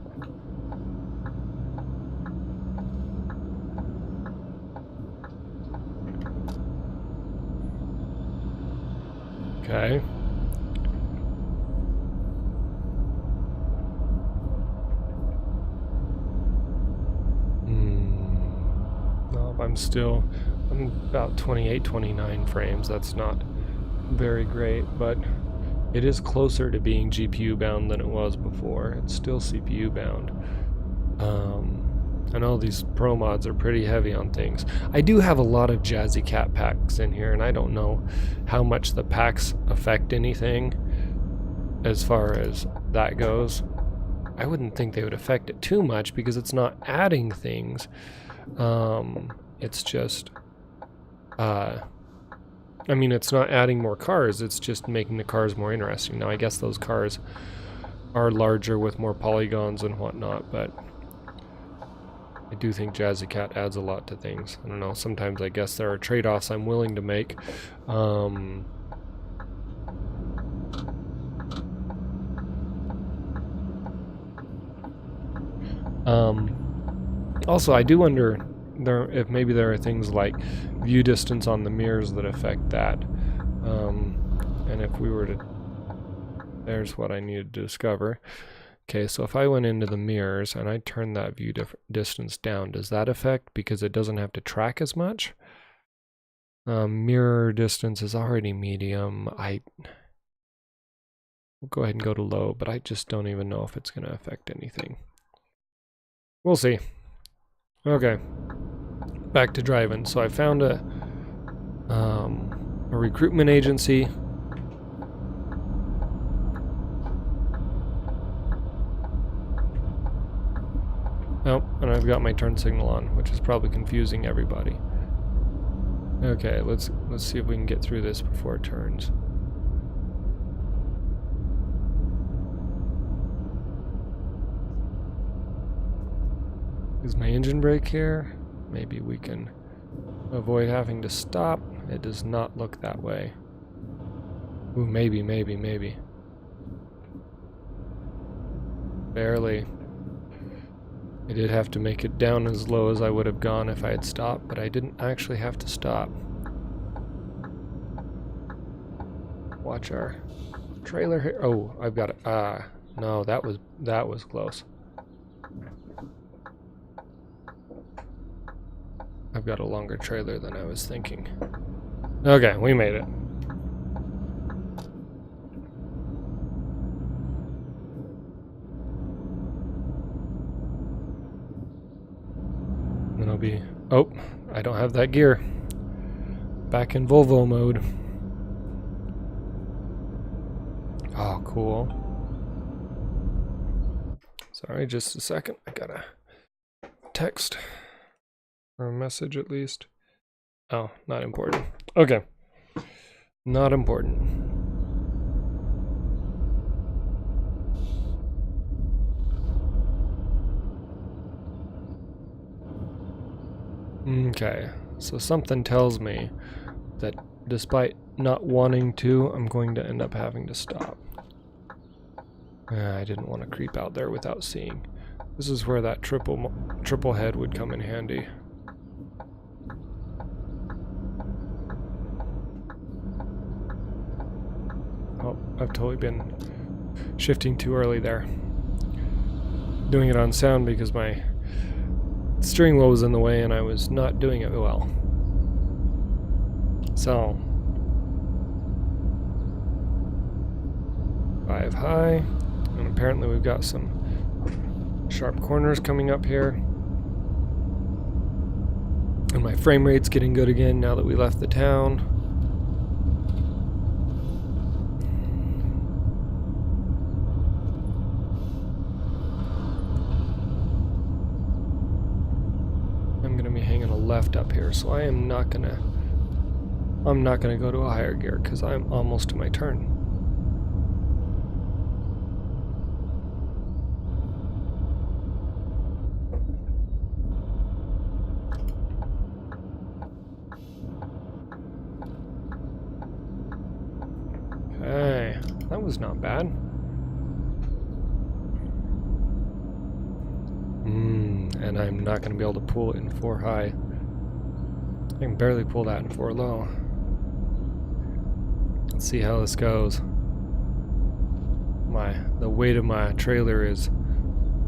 S1: Okay. No, I'm about 28, 29 frames. That's not very great, but it is closer to being GPU bound than it was before. It's still CPU bound. I know these Pro Mods are pretty heavy on things. I do have a lot of Jazzy Cat packs in here, and I don't know how much the packs affect anything as far as that goes. I wouldn't think they would affect it too much because it's not adding things. It's just I mean, it's not adding more cars, it's just making the cars more interesting. Now, I guess those cars are larger with more polygons and whatnot, but I do think Jazzy Cat adds a lot to things. I don't know, sometimes I guess there are trade-offs I'm willing to make. Also, I do wonder if maybe there are things like view distance on the mirrors that affect that. And if we were to... There's what I needed to discover. Okay, so if I went into the mirrors and I turned that view distance down, does that affect because it doesn't have to track as much? Mirror distance is already medium. We'll go ahead and go to low, but I just don't even know if it's going to affect anything. We'll see. Okay, back to driving. So I found a recruitment agency. Oh, and I've got my turn signal on, which is probably confusing everybody. Okay, let's see if we can get through this before it turns. Is my engine brake here? Maybe we can avoid having to stop. It does not look that way. Ooh, maybe. Barely. I did have to make it down as low as I would have gone if I had stopped, but I didn't actually have to stop. Watch our trailer here. Oh, I've got it. No, that was close. I've got a longer trailer than I was thinking. Okay, we made it. Then I'll be... Oh, I don't have that gear. Back in Volvo mode. Oh, cool. Sorry, just a second. I got a text. Or a message at least. Oh, not important. Okay. Not important. Okay, so something tells me that despite not wanting to, I'm going to end up having to stop. I didn't want to creep out there without seeing. This is where that triple head would come in handy. Oh, I've totally been shifting too early there. Doing it on sound because my steering wheel was in the way and I was not doing it well. So, 5 high, and apparently we've got some sharp corners coming up here. And my frame rate's getting good again now that we left the town. Left up here, so I'm not gonna go to a higher gear because I'm almost to my turn. Okay, that was not bad. And I'm not gonna be able to pull it in 4 high. I can barely pull that in 4 low. Let's see how this goes. The weight of my trailer is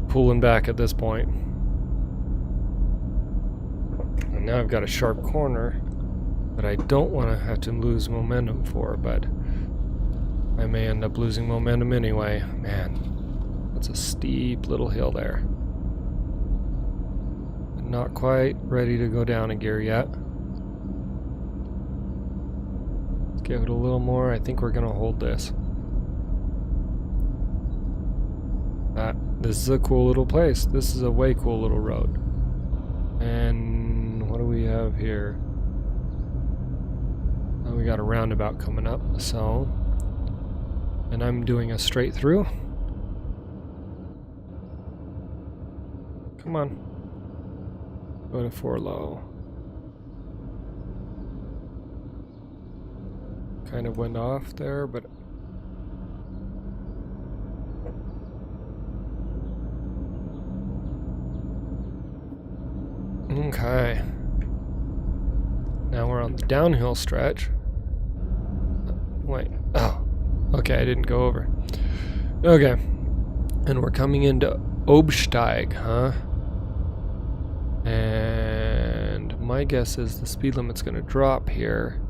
S1: pulling back at this point. And now I've got a sharp corner that I don't want to have to lose momentum for, but I may end up losing momentum anyway. Man, that's a steep little hill there. Not quite ready to go down a gear yet. Give it a little more. I think we're gonna hold this. This is a cool little place. This is a way cool little road. And what do we have here? We got a roundabout coming up, so... And I'm doing a straight through. Come on. Go to 4 low. Kind of went off there, but... Okay. Now we're on the downhill stretch. Wait. Oh. Okay, I didn't go over. Okay. And we're coming into Obsteig, huh? And my guess is the speed limit's going to drop here.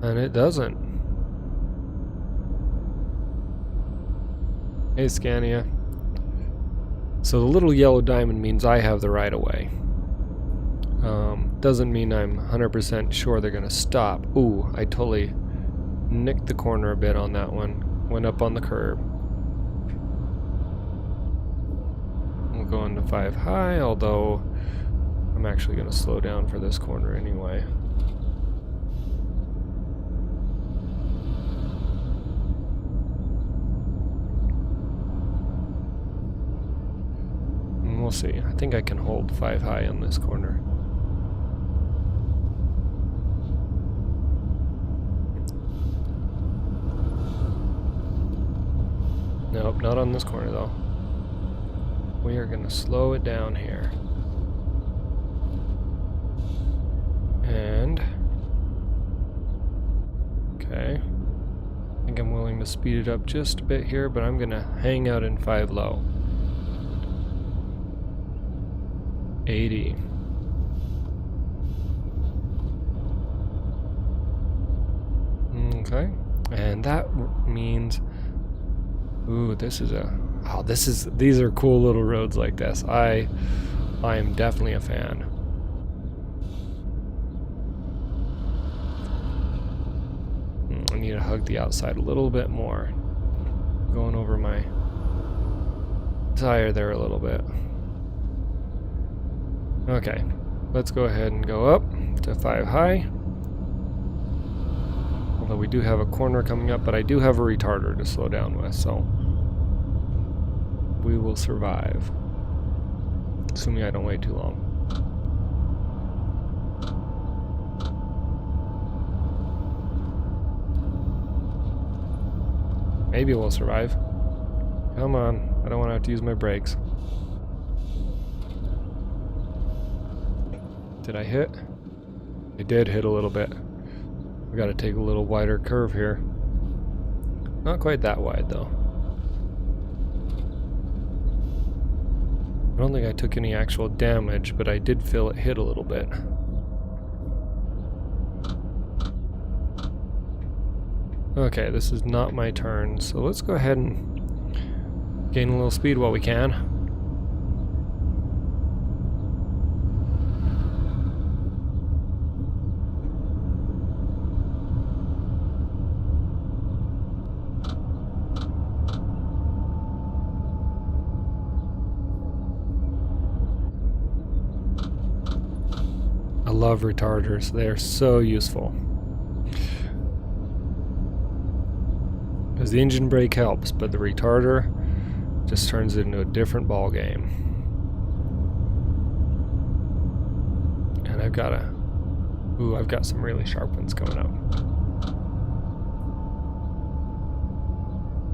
S1: And it doesn't. Hey, Scania. So the little yellow diamond means I have the right of way. Doesn't mean I'm 100% sure they're going to stop. Ooh, I totally nicked the corner a bit on that one. Went up on the curb. We'll go into 5 high, although I'm actually going to slow down for this corner anyway. And we'll see. I think I can hold 5 high on this corner. Nope, not on this corner though. We are going to slow it down here. And... okay. I think I'm willing to speed it up just a bit here, but I'm going to hang out in 5 low. 80. Okay. And that means... ooh, this is a... oh, these are cool little roads like this. I am definitely a fan. I need to hug the outside a little bit more. Going over my tire there a little bit. Okay, let's go ahead and go up to 5 high. Although we do have a corner coming up, but I do have a retarder to slow down with, so we will survive. Assuming I don't wait too long. Maybe we'll survive. Come on, I don't want to have to use my brakes. Did I hit? I did hit a little bit. We gotta take a little wider curve here. Not quite that wide though. I don't think I took any actual damage, but I did feel it hit a little bit. Okay, this is not my turn, so let's go ahead and gain a little speed while we can. I love retarders, they are so useful. Because the engine brake helps, but the retarder just turns it into a different ball game. And I've got some really sharp ones coming up.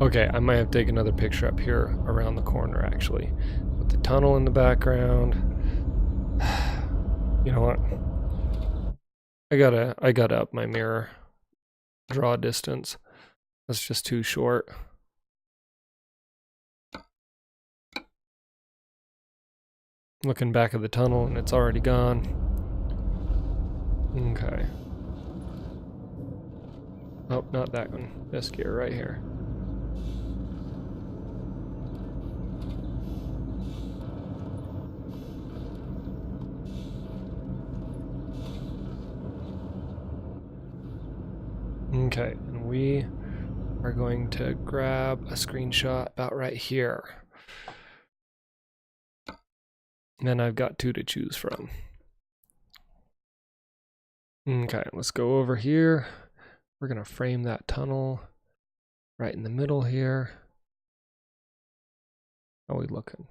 S1: Okay, I might have to take another picture up here around the corner actually. With the tunnel in the background. You know what? I gotta up my mirror draw distance. That's just too short. Looking back at the tunnel and it's already gone. Okay. Oh, not that one. This gear right here. Okay, and we are going to grab a screenshot about right here. And then I've got 2 to choose from. Okay, let's go over here. We're gonna frame that tunnel right in the middle here. How are we looking?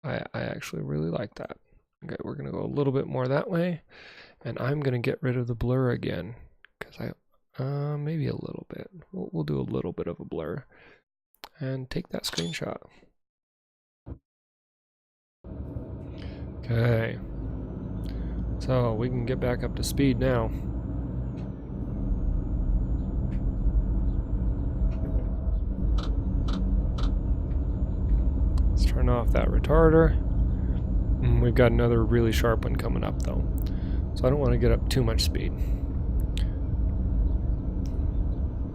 S1: I actually really like that. Okay, we're gonna go a little bit more that way, and I'm gonna get rid of the blur again, because maybe a little bit. We'll do a little bit of a blur, and take that screenshot. Okay, so we can get back up to speed now. Let's turn off that retarder. We've got another really sharp one coming up though, so I don't want to get up too much speed.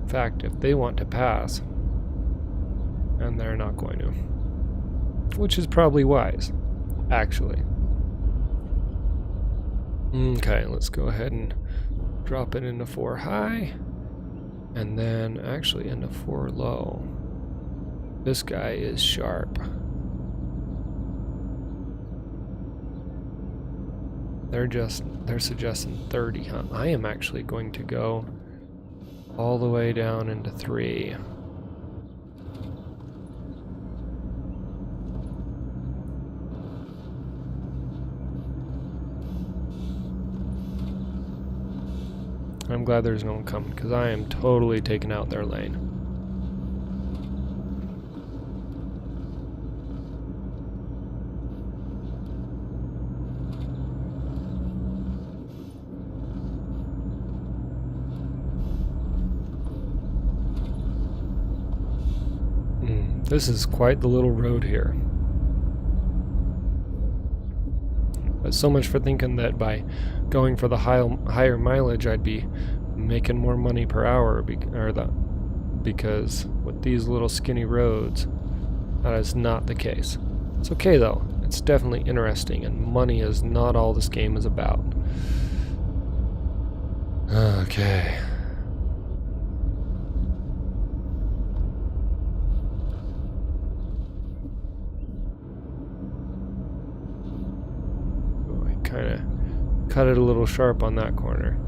S1: In fact, if they want to pass, and they're not going to, which is probably wise, actually. Okay, let's go ahead and drop it into 4 high, and then actually into 4 low. This guy is sharp. They're suggesting 30, huh? I am actually going to go all the way down into 3. I'm glad there's no one coming, because I am totally taking out their lane. This is quite the little road here. But so much for thinking that by going for the higher mileage I'd be making more money per hour, because with these little skinny roads, that is not the case. It's okay though, it's definitely interesting, and money is not all this game is about. Okay. Kind of cut it a little sharp on that corner.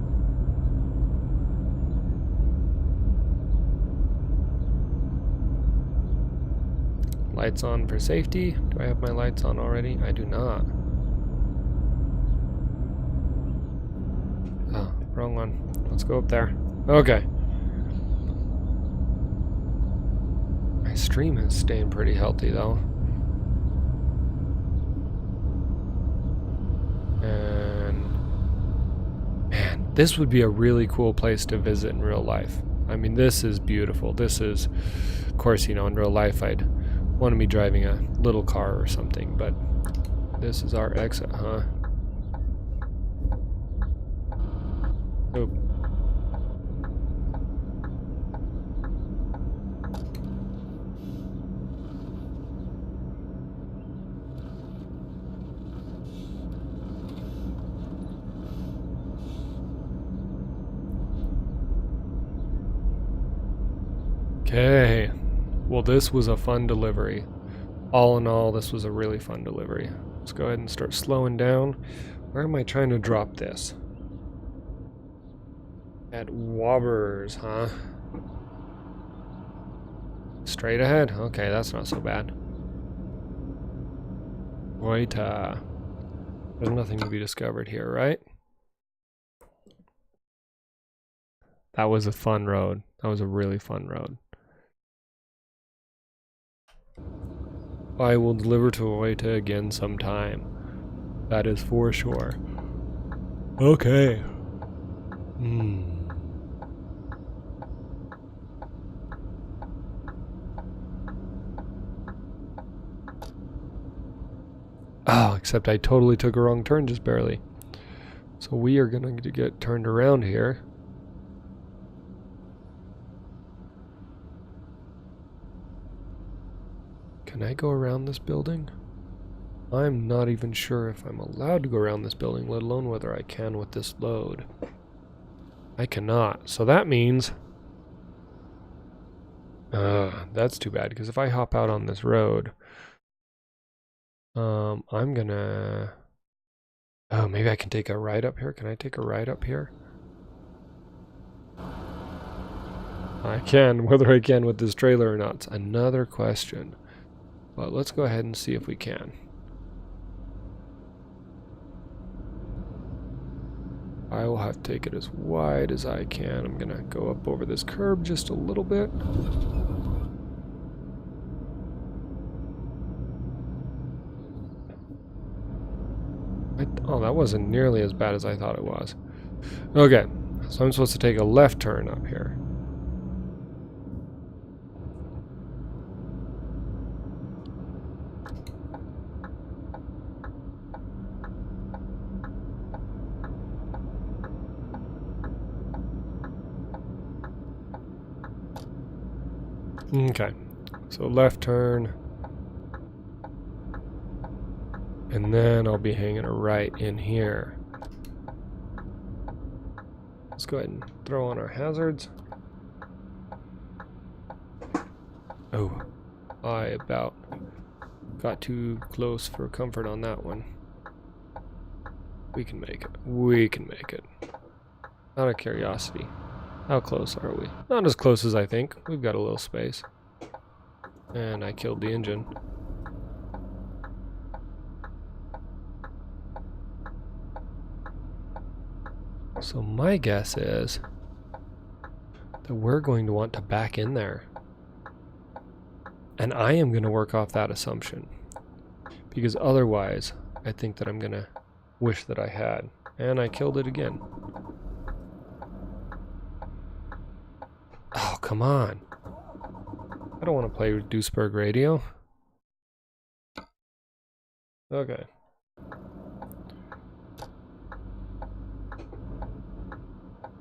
S1: Lights on for safety. Do I have my lights on already? I do not. Oh, wrong one. Let's go up there. Okay. My stream is staying pretty healthy though. And man, this would be a really cool place to visit in real life. I mean, this is beautiful. This is, of course, you know, in real life I'd want to be driving a little car or something, but this is our exit, huh? Oop. Okay. Well, this was a fun delivery. All in all, this was a really fun delivery. Let's go ahead and start slowing down. Where am I trying to drop this? At Wabbers, huh? Straight ahead? Okay, that's not so bad. Wait, there's nothing to be discovered here, right? That was a fun road. That was a really fun road. I will deliver to Oita again sometime. That is for sure. Okay. Oh, except I totally took a wrong turn, just barely. So we are going to get turned around here. Can I go around this building? I'm not even sure if I'm allowed to go around this building, let alone whether I can with this load. I cannot. So that means... that's too bad, because if I hop out on this road, I'm gonna Oh, maybe I can take a ride up here. Can I take a ride up here? I can. Whether I can with this trailer or not, it's another question. But let's go ahead and see if we can. I will have to take it as wide as I can. I'm gonna go up over this curb just a little bit. Oh, that wasn't nearly as bad as I thought it was. Okay, so I'm supposed to take a left turn up here. Okay, so left turn. And then I'll be hanging a right in here. Let's go ahead and throw on our hazards. Oh, I about got too close for comfort on that one. We can make it. We can make it. Out of curiosity, how close are we? Not as close as I think. We've got a little space. And I killed the engine. So my guess is that we're going to want to back in there. And I am going to work off that assumption. Because otherwise, I think that I'm going to wish that I had. And I killed it again. Oh, come on. I don't want to play with Duisburg Radio. Okay.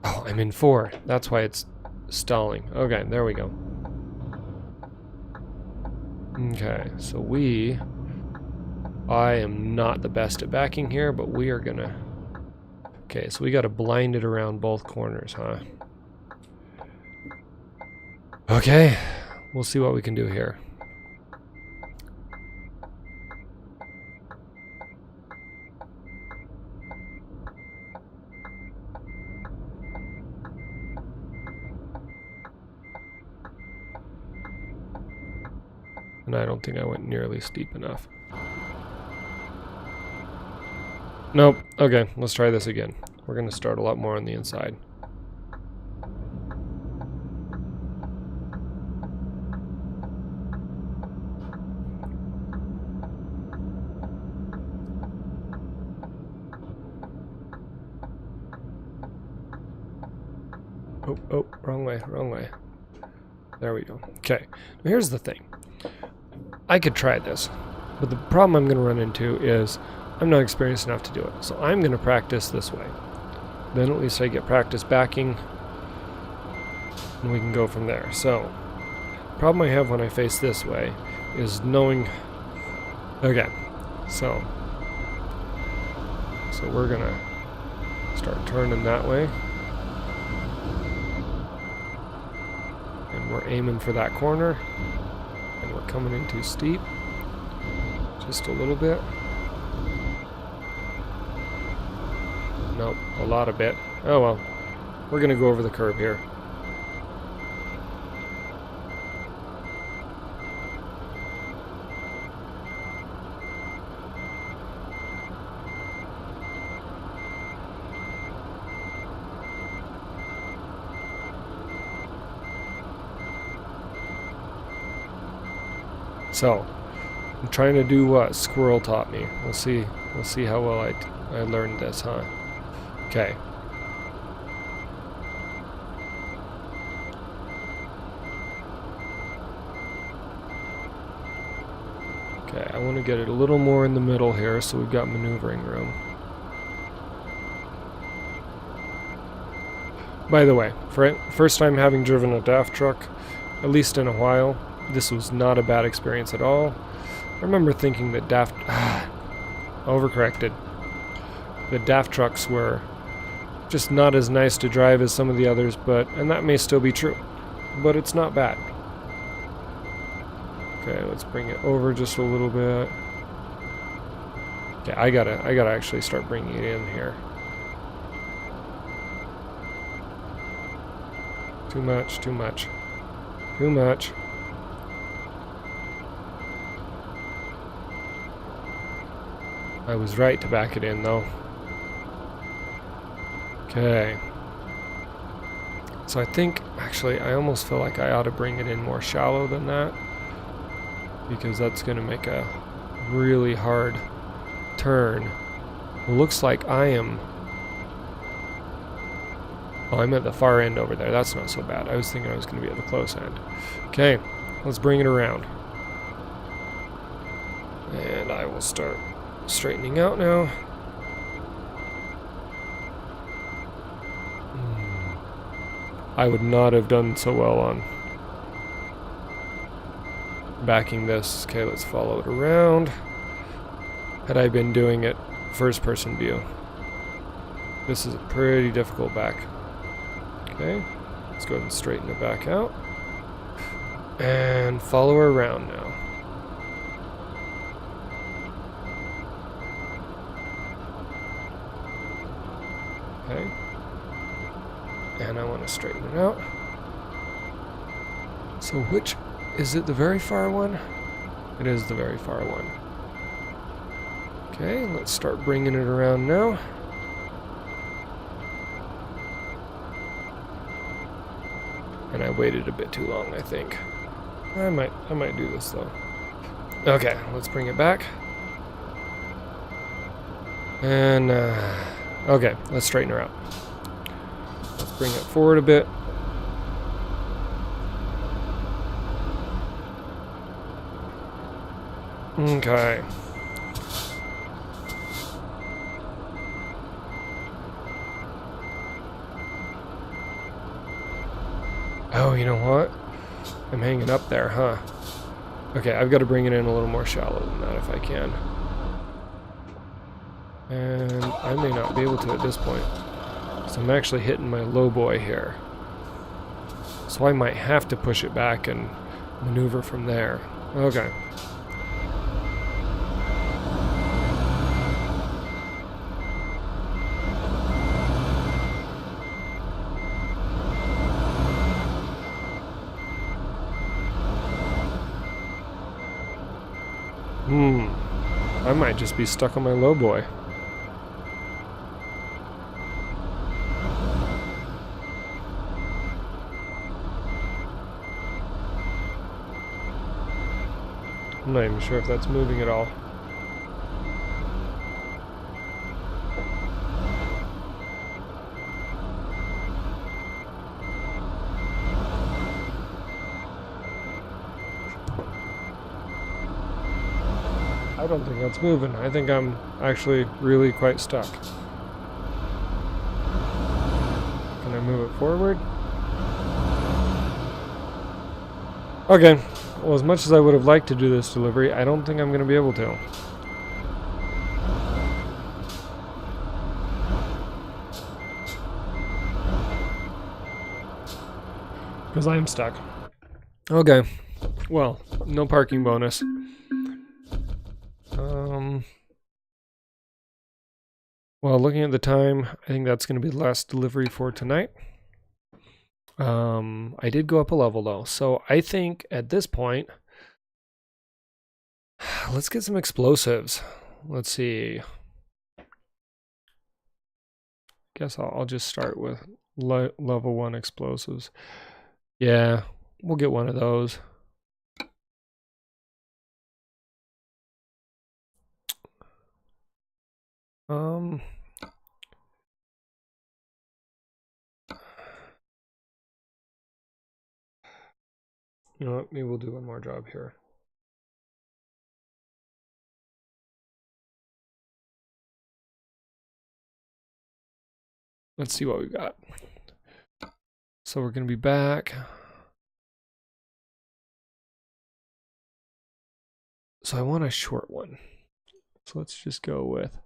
S1: Oh, I'm in 4. That's why it's stalling. Okay, there we go. Okay, so I am not the best at backing here, but we are gonna... Okay, so we gotta blind it around both corners, huh? Okay, we'll see what we can do here. And I don't think I went nearly steep enough. Nope. Okay, let's try this again. We're going to start a lot more on the inside. Oh, wrong way, wrong way. There we go. Okay, now here's the thing. I could try this, but the problem I'm going to run into is I'm not experienced enough to do it. So I'm going to practice this way. Then at least I get practice backing, and we can go from there. So, the problem I have when I face this way is knowing... Okay, so we're going to start turning that way. And we're aiming for that corner. And we're coming in too steep. Just a little bit. Nope, a lot of bit. Oh well. We're gonna go over the curb here. So, I'm trying to do what Squirrel taught me. We'll see how well I learned this, huh? Okay. Okay, I want to get it a little more in the middle here so we've got maneuvering room. By the way, first time having driven a DAF truck, at least in a while, this was not a bad experience at all. I remember thinking that overcorrected. The DAF trucks were just not as nice to drive as some of the others, and that may still be true, but it's not bad. Okay, let's bring it over just a little bit. Okay, I gotta actually start bringing it in here. Too much, too much, too much. I was right to back it in though. Okay. So I think, actually, I almost feel like I ought to bring it in more shallow than that, because that's going to make a really hard turn. It looks like I am... Oh, I'm at the far end over there. That's not so bad. I was thinking I was going to be at the close end. Okay, let's bring it around. And I will start straightening out now. I would not have done so well on backing this. Okay, let's follow it around. Had I been doing it first person view. This is a pretty difficult back. Okay, let's go ahead and straighten it back out. And follow her around now. Okay. And I want to straighten it out. So which, is it the very far one? It is the very far one. Okay, let's start bringing it around now. And I waited a bit too long, I think. I might do this though. Okay, let's bring it back. And, okay, let's straighten her out. Let's bring it forward a bit. Okay. Oh, you know what? I'm hanging up there, huh? Okay, I've got to bring it in a little more shallow than that if I can. And I may not be able to at this point. So I'm actually hitting my low boy here. So I might have to push it back and maneuver from there. Okay. I might just be stuck on my low boy. I'm not even sure if that's moving at all. I don't think that's moving. I think I'm actually really quite stuck. Can I move it forward? Okay. Well, as much as I would have liked to do this delivery, I don't think I'm going to be able to. Because I am stuck. Okay. Well, no parking bonus. Well, looking at the time, I think that's going to be the last delivery for tonight. I did go up a level though, so I think at this point, let's get some explosives. Let's see. Guess I'll just start with level 1 explosives. Yeah, we'll get one of those. You know what? Maybe we'll do one more job here. Let's see what we got. So we're going to be back. So I want a short one. So let's just go with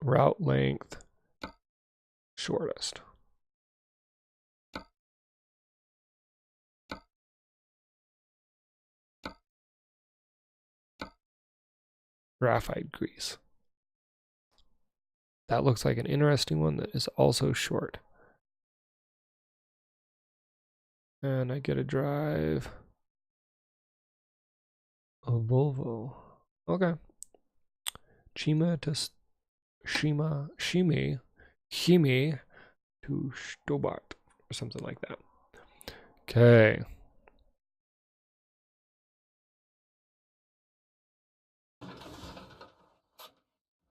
S1: route length shortest. graphite grease. That looks like an interesting one that is also short. And I get to drive a Volvo. Okay. Shima to Shimi to Stobart or something like that. Okay.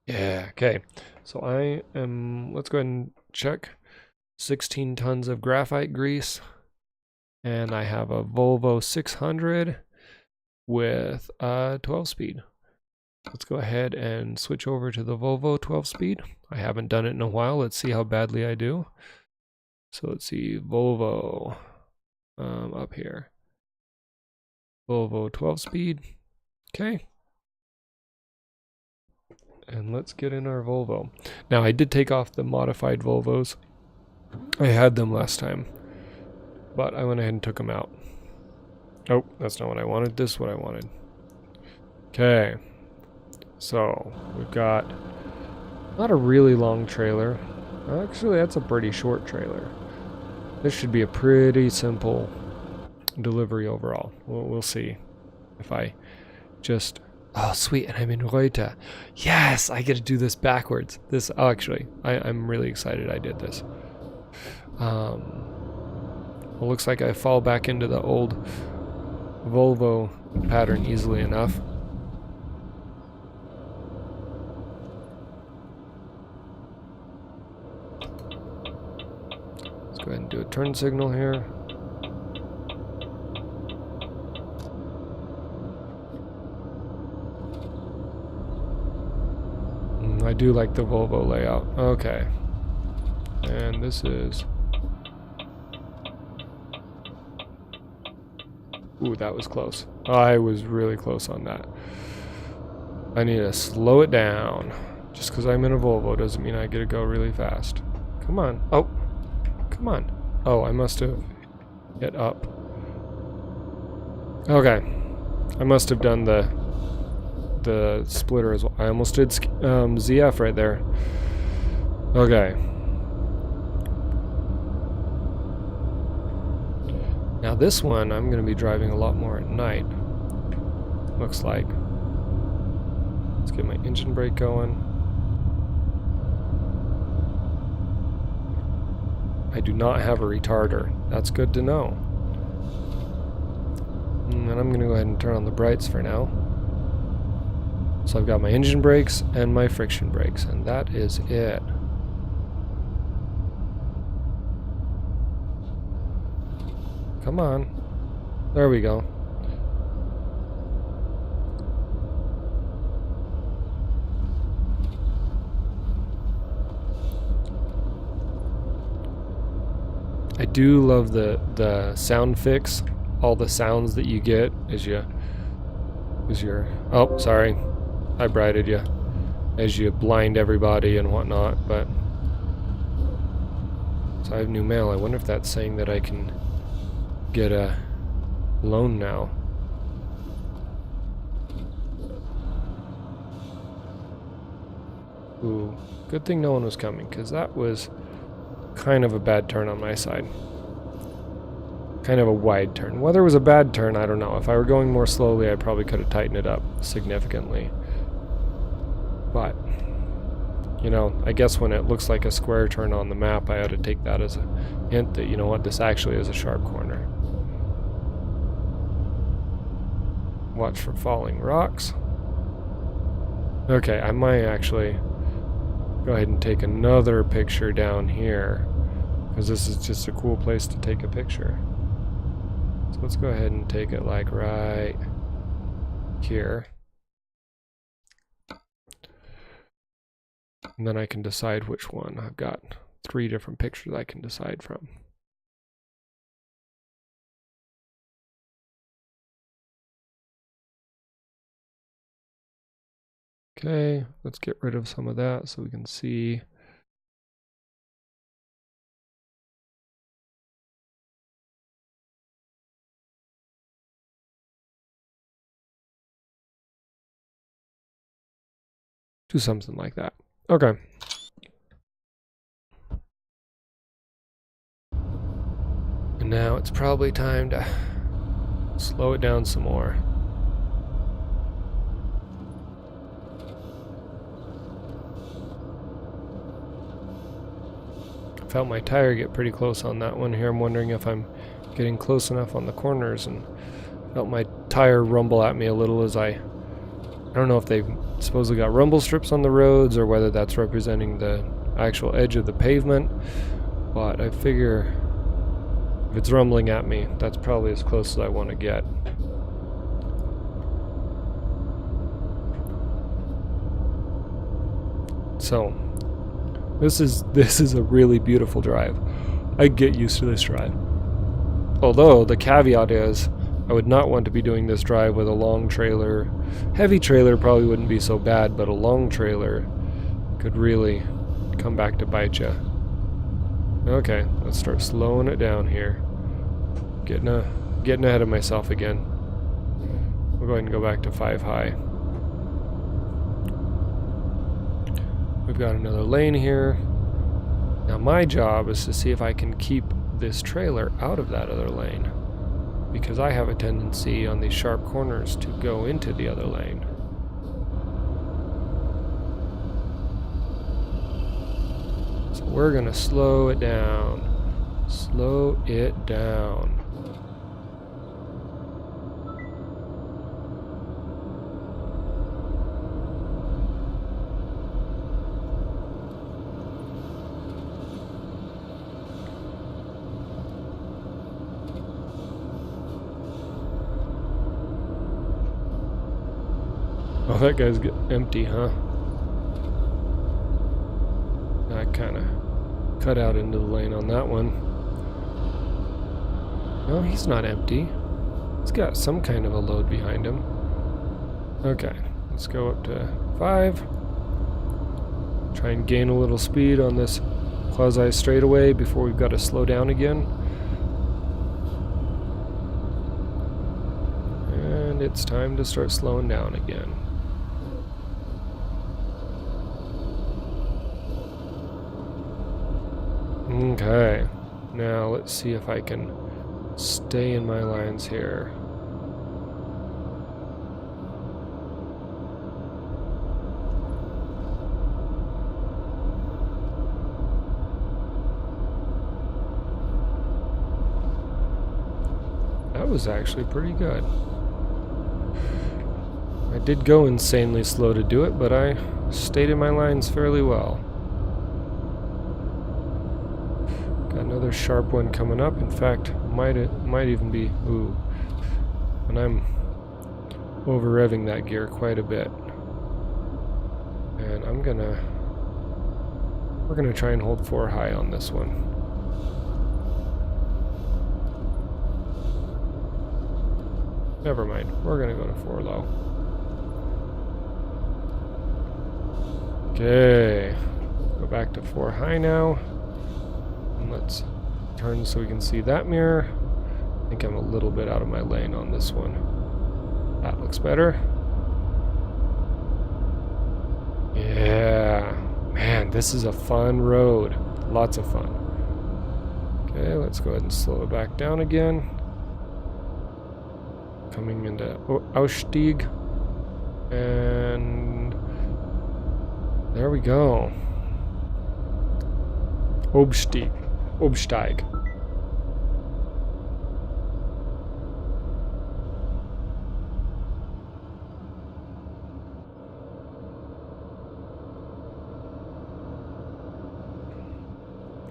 S1: Yeah, okay. So I am, let's go ahead and check. 16 tons of graphite grease. And I have a Volvo 600 with a 12 speed. Let's go ahead and switch over to the Volvo 12 speed. I haven't done it in a while. Let's see how badly I do. So let's see, Volvo up here. Volvo 12 speed. Okay. And let's get in our Volvo. Now I did take off the modified Volvos. I had them last time, but I went ahead and took them out. Oh, that's not what I wanted. This is what I wanted. Okay. So we've got not a really long trailer. Actually, that's a pretty short trailer. This should be a pretty simple delivery overall. We'll see if I just... Oh, sweet, and I'm in Reuter. Yes, I get to do this backwards. Oh, actually, I'm really excited I did this. Well, looks like I fall back into the old Volvo pattern easily enough. Let's go ahead and do a turn signal here. I do like the Volvo layout. Okay. And this is... Ooh, that was close. I was really close on that. I need to slow it down. Just because I'm in a Volvo doesn't mean I get to go really fast. Come on. Oh, come on. Oh, I must have hit up. Okay. I must have done the splitter as well. I almost did ZF right there. Okay. Now this one, I'm going to be driving a lot more at night. Looks like. Let's get my engine brake going. I do not have a retarder. That's good to know. And I'm going to go ahead and turn on the brights for now. So I've got my engine brakes and my friction brakes, and that is it. Come on. There we go. I do love the sound fix. All the sounds that you get as you're... Oh, sorry. I brighted you. As you blind everybody and whatnot, but... So I have new mail. I wonder if that's saying that I can get a loan now. Ooh, good thing no one was coming, because that was kind of a bad turn on my side. Kind of a wide turn. Whether it was a bad turn, I don't know. If I were going more slowly, I probably could have tightened it up significantly. But, you know, I guess when it looks like a square turn on the map, I ought to take that as a hint that, you know what, this actually is a sharp corner. Watch for falling rocks. Okay, I might actually go ahead and take another picture down here, because this is just a cool place to take a picture. So let's go ahead and take it like right here. And then I can decide which one. I've got 3 different pictures I can decide from. Okay, let's get rid of some of that so we can see. Do something like that. Okay. And now it's probably time to slow it down some more. Felt my tire get pretty close on that one here. I'm wondering if I'm getting close enough on the corners, and felt my tire rumble at me a little as I don't know if they've supposedly got rumble strips on the roads or whether that's representing the actual edge of the pavement, but I figure if it's rumbling at me, that's probably as close as I want to get. So this is a really beautiful drive. I get used to this drive. Although the caveat is I would not want to be doing this drive with a long trailer. Heavy trailer probably wouldn't be so bad, but a long trailer could really come back to bite you. Okay, let's start slowing it down here. Getting ahead of myself again. We'll go ahead and go back to 5 high. We've got another lane here. Now my job is to see if I can keep this trailer out of that other lane, because I have a tendency on these sharp corners to go into the other lane. So we're gonna slow it down. Slow it down. Oh, that guy's empty, huh? I kind of cut out into the lane on that one. No, he's not empty. He's got some kind of a load behind him. Okay, let's go up to 5. Try and gain a little speed on this quasi straightaway before we've got to slow down again. And it's time to start slowing down again. Okay, now let's see if I can stay in my lines here. That was actually pretty good. I did go insanely slow to do it, but I stayed in my lines fairly well. Another sharp one coming up. In fact, might even be, ooh, and I'm over revving that gear quite a bit. And we're gonna try and hold 4 high on this one. Never mind, we're gonna go to 4 low. Okay, go back to 4 high now. Let's turn so we can see that mirror. I think I'm a little bit out of my lane on this one. That looks better. Yeah. Man, this is a fun road. Lots of fun. Okay, let's go ahead and slow it back down again. Coming into Ausstieg. And there we go. Obsteig.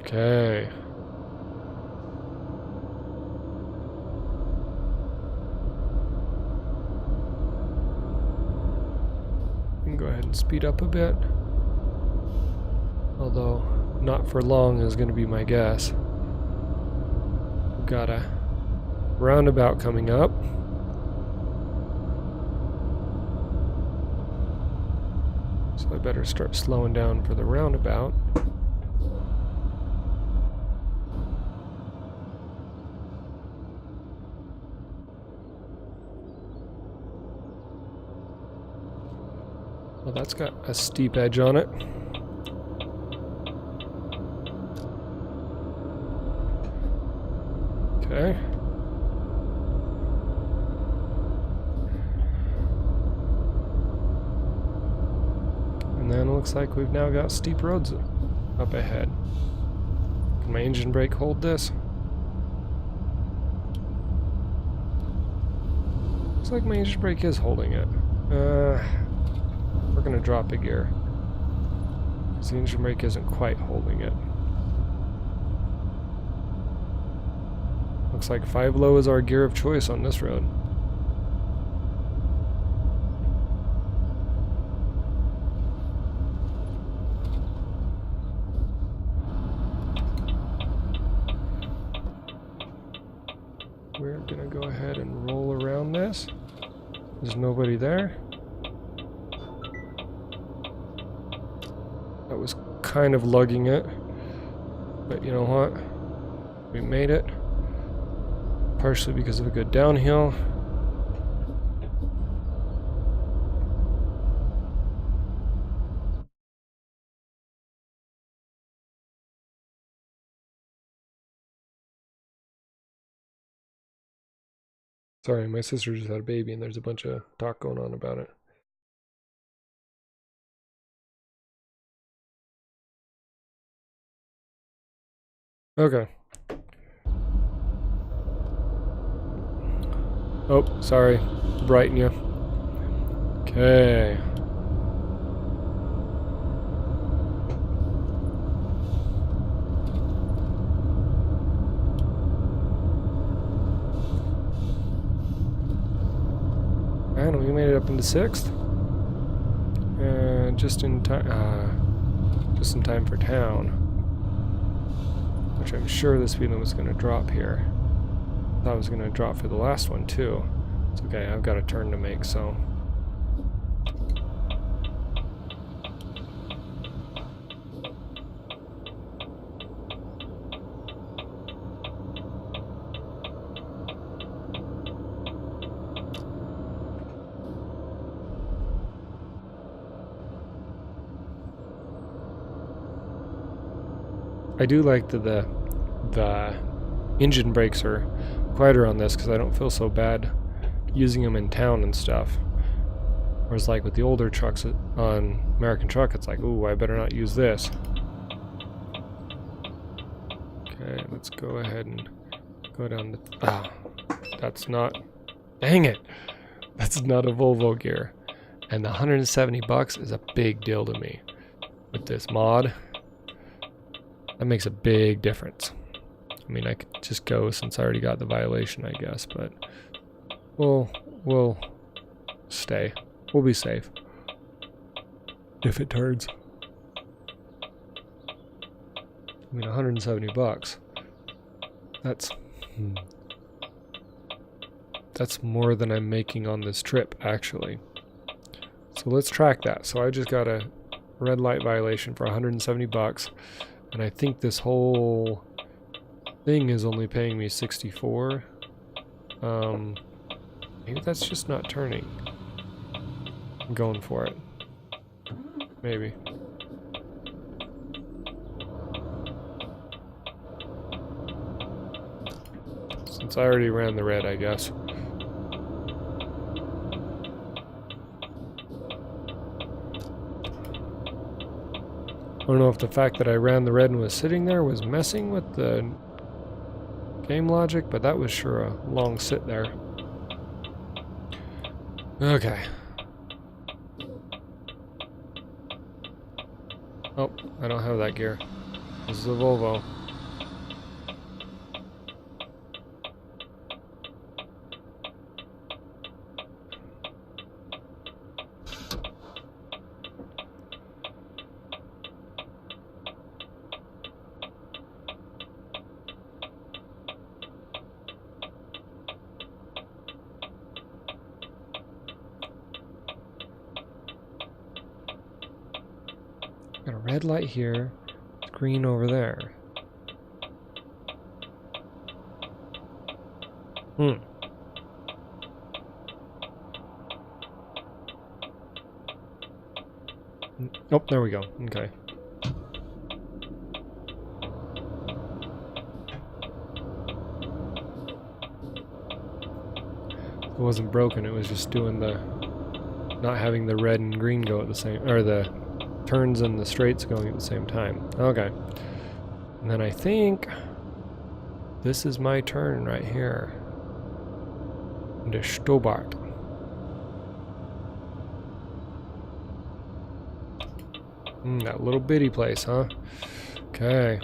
S1: Okay. We can go ahead and speed up a bit. Although not for long is going to be my guess. We've got a roundabout coming up. So I better start slowing down for the roundabout. Well, that's got a steep edge on it. Okay. And then it looks like we've now got steep roads up ahead. Can my engine brake hold this? Looks like my engine brake is holding it. We're gonna drop a gear, because the engine brake isn't quite holding it. Looks like 5 low is our gear of choice on this road. We're gonna go ahead and roll around this. There's nobody there. That was kind of lugging it, but you know what? We made it. Partially because of a good downhill. Sorry, my sister just had a baby and there's a bunch of talk going on about it. Okay. Oh, sorry. Brighten you. Okay. And we made it up into 6th. And just in time for town. Which I'm sure the speed limit was going to drop here. I thought it was going to drop for the last one too. It's okay, I've got a turn to make, so. I do like the engine brakes are quieter on this because I don't feel so bad using them in town and stuff. Whereas like with the older trucks on American Truck, it's like, ooh, I better not use this. Okay, let's go ahead and go down the... that's not... Dang it! That's not a Volvo gear. And the $170 is a big deal to me. With this mod, that makes a big difference. I mean, I could just go since I already got the violation, I guess, but we'll stay. We'll be safe. If it turns. I mean, $170. That's more than I'm making on this trip, actually. So let's track that. So I just got a red light violation for $170, and I think this whole thing is only paying me 64. Maybe that's just not turning. I'm going for it. Maybe. Since I already ran the red, I guess. I don't know if the fact that I ran the red and was sitting there was messing with the game logic, but that was sure a long sit there. Okay. Oh, I don't have that gear. This is a Volvo. Got a red light here, green over there. Oh, there we go. Okay. It wasn't broken, it was just doing the... not having the red and green go at the same... or the turns and the straights going at the same time. Okay. And then I think... this is my turn right here. The Stobart. That little bitty place, huh? Okay.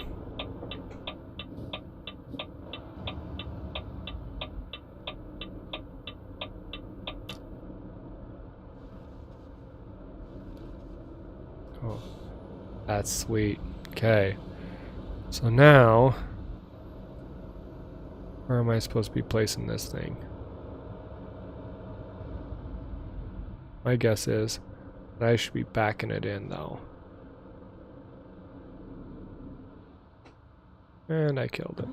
S1: Oh, that's sweet. Okay. So now, where am I supposed to be placing this thing? My guess is that I should be backing it in, though. And I killed it.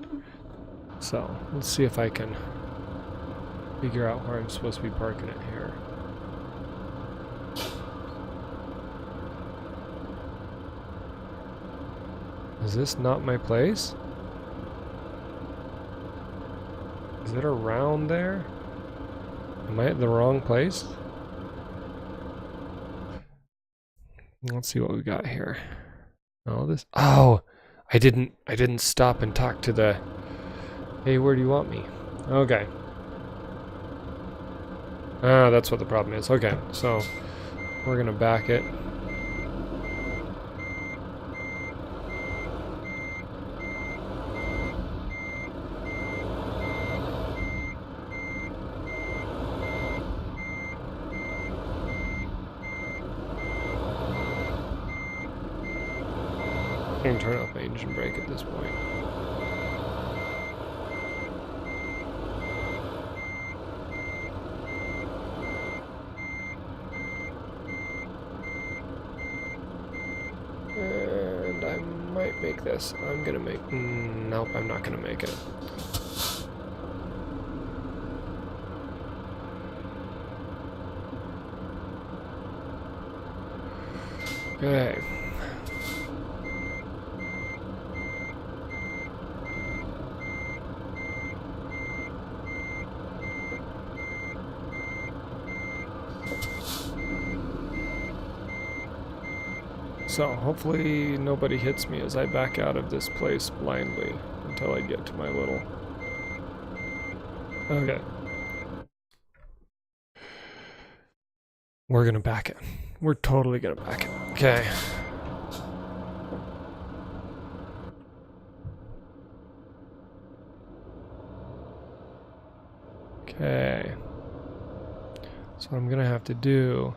S1: So, let's see if I can figure out where I'm supposed to be parking it here. Is this not my place? Is it around there? Am I at the wrong place? Let's see what we got here. Oh, this... oh! I didn't stop and talk to the... hey, where do you want me? Okay. Ah, that's what the problem is. Okay, so we're gonna back it. I can turn off my engine brake at this point. And I might make this. I'm gonna make... nope, I'm not gonna make it. Okay. So, hopefully nobody hits me as I back out of this place blindly until I get to my little... okay. We're gonna back it. We're totally gonna back it. Okay. Okay. So what I'm gonna have to do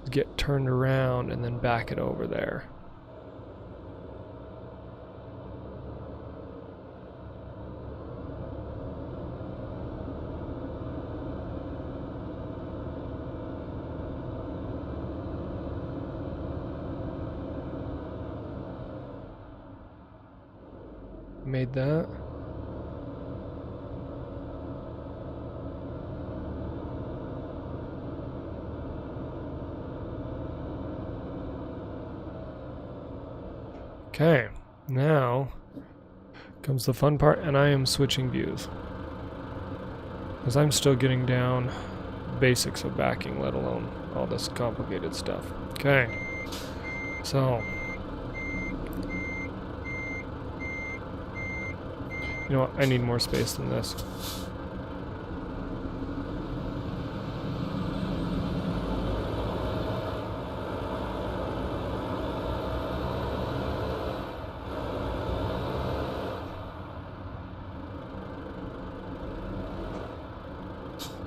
S1: is get turned around and then back it over there. Made that. Okay, now comes the fun part, and I am switching views. Because I'm still getting down basics of backing, let alone all this complicated stuff. Okay, so... you know what, I need more space than this.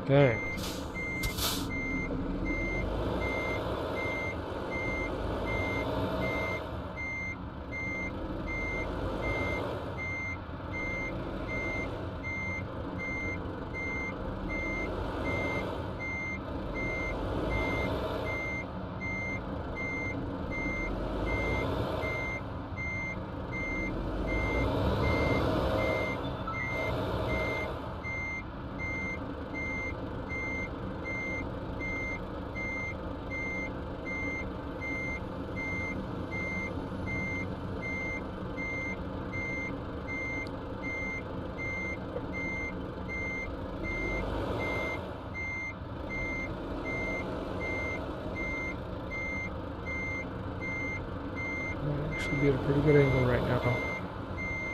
S1: Okay. Should be at a pretty good angle right now.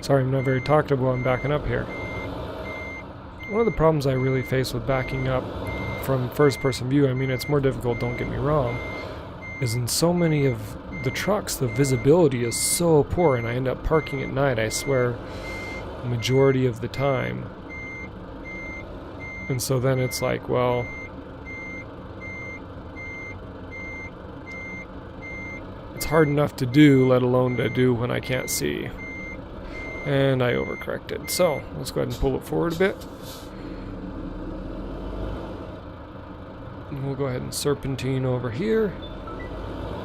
S1: Sorry, I'm not very talkative while I'm backing up here. One of the problems I really face with backing up from first-person view, I mean, it's more difficult, don't get me wrong, is in so many of the trucks, the visibility is so poor, and I end up parking at night, I swear, the majority of the time. And so then it's like, well, it's hard enough to do, let alone to do when I can't see. And I overcorrected. So, let's go ahead and pull it forward a bit. And we'll go ahead and serpentine over here.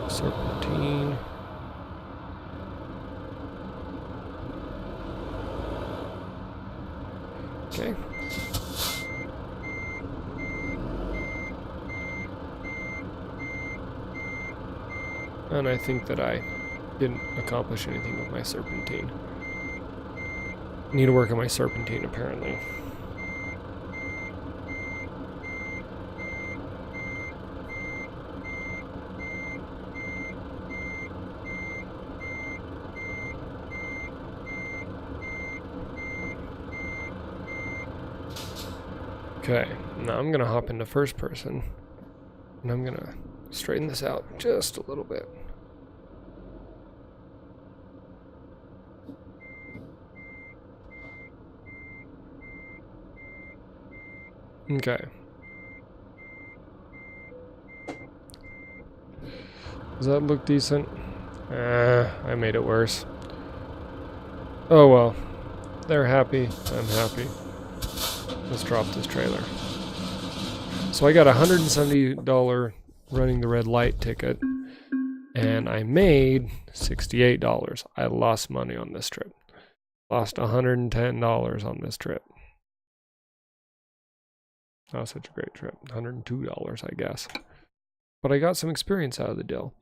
S1: Serpentine. Okay. And I think that I didn't accomplish anything with my serpentine. Need to work on my serpentine, apparently. Okay, now I'm gonna hop into first person, and I'm gonna straighten this out just a little bit. Okay. Does that look decent? I made it worse. Oh well. They're happy. I'm happy. Let's drop this trailer. So I got a $170 running the red light ticket, and I made $68. I lost money on this trip. Lost $110 on this trip. That was such a great trip. $102, I guess. But I got some experience out of the deal.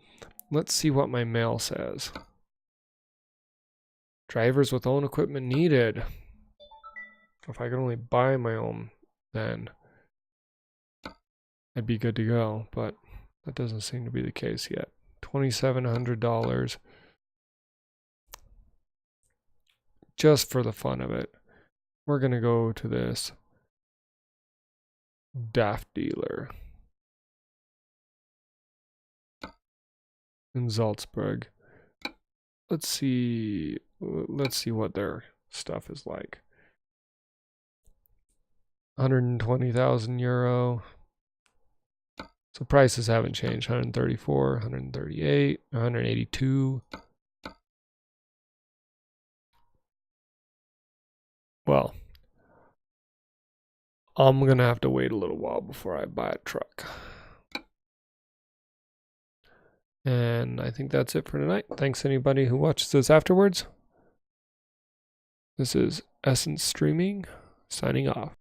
S1: Let's see what my mail says. Drivers with own equipment needed. If I could only buy my own, then I'd be good to go. But that doesn't seem to be the case yet. $2,700. Just for the fun of it. We're going to go to this Daft dealer in Salzburg. Let's see what their stuff is like. 120,000 euro. So prices haven't changed. 134, 138, 182. Well, I'm gonna have to wait a little while before I buy a truck. And I think that's it for tonight. Thanks anybody who watches this afterwards. This is Essence Streaming, signing off.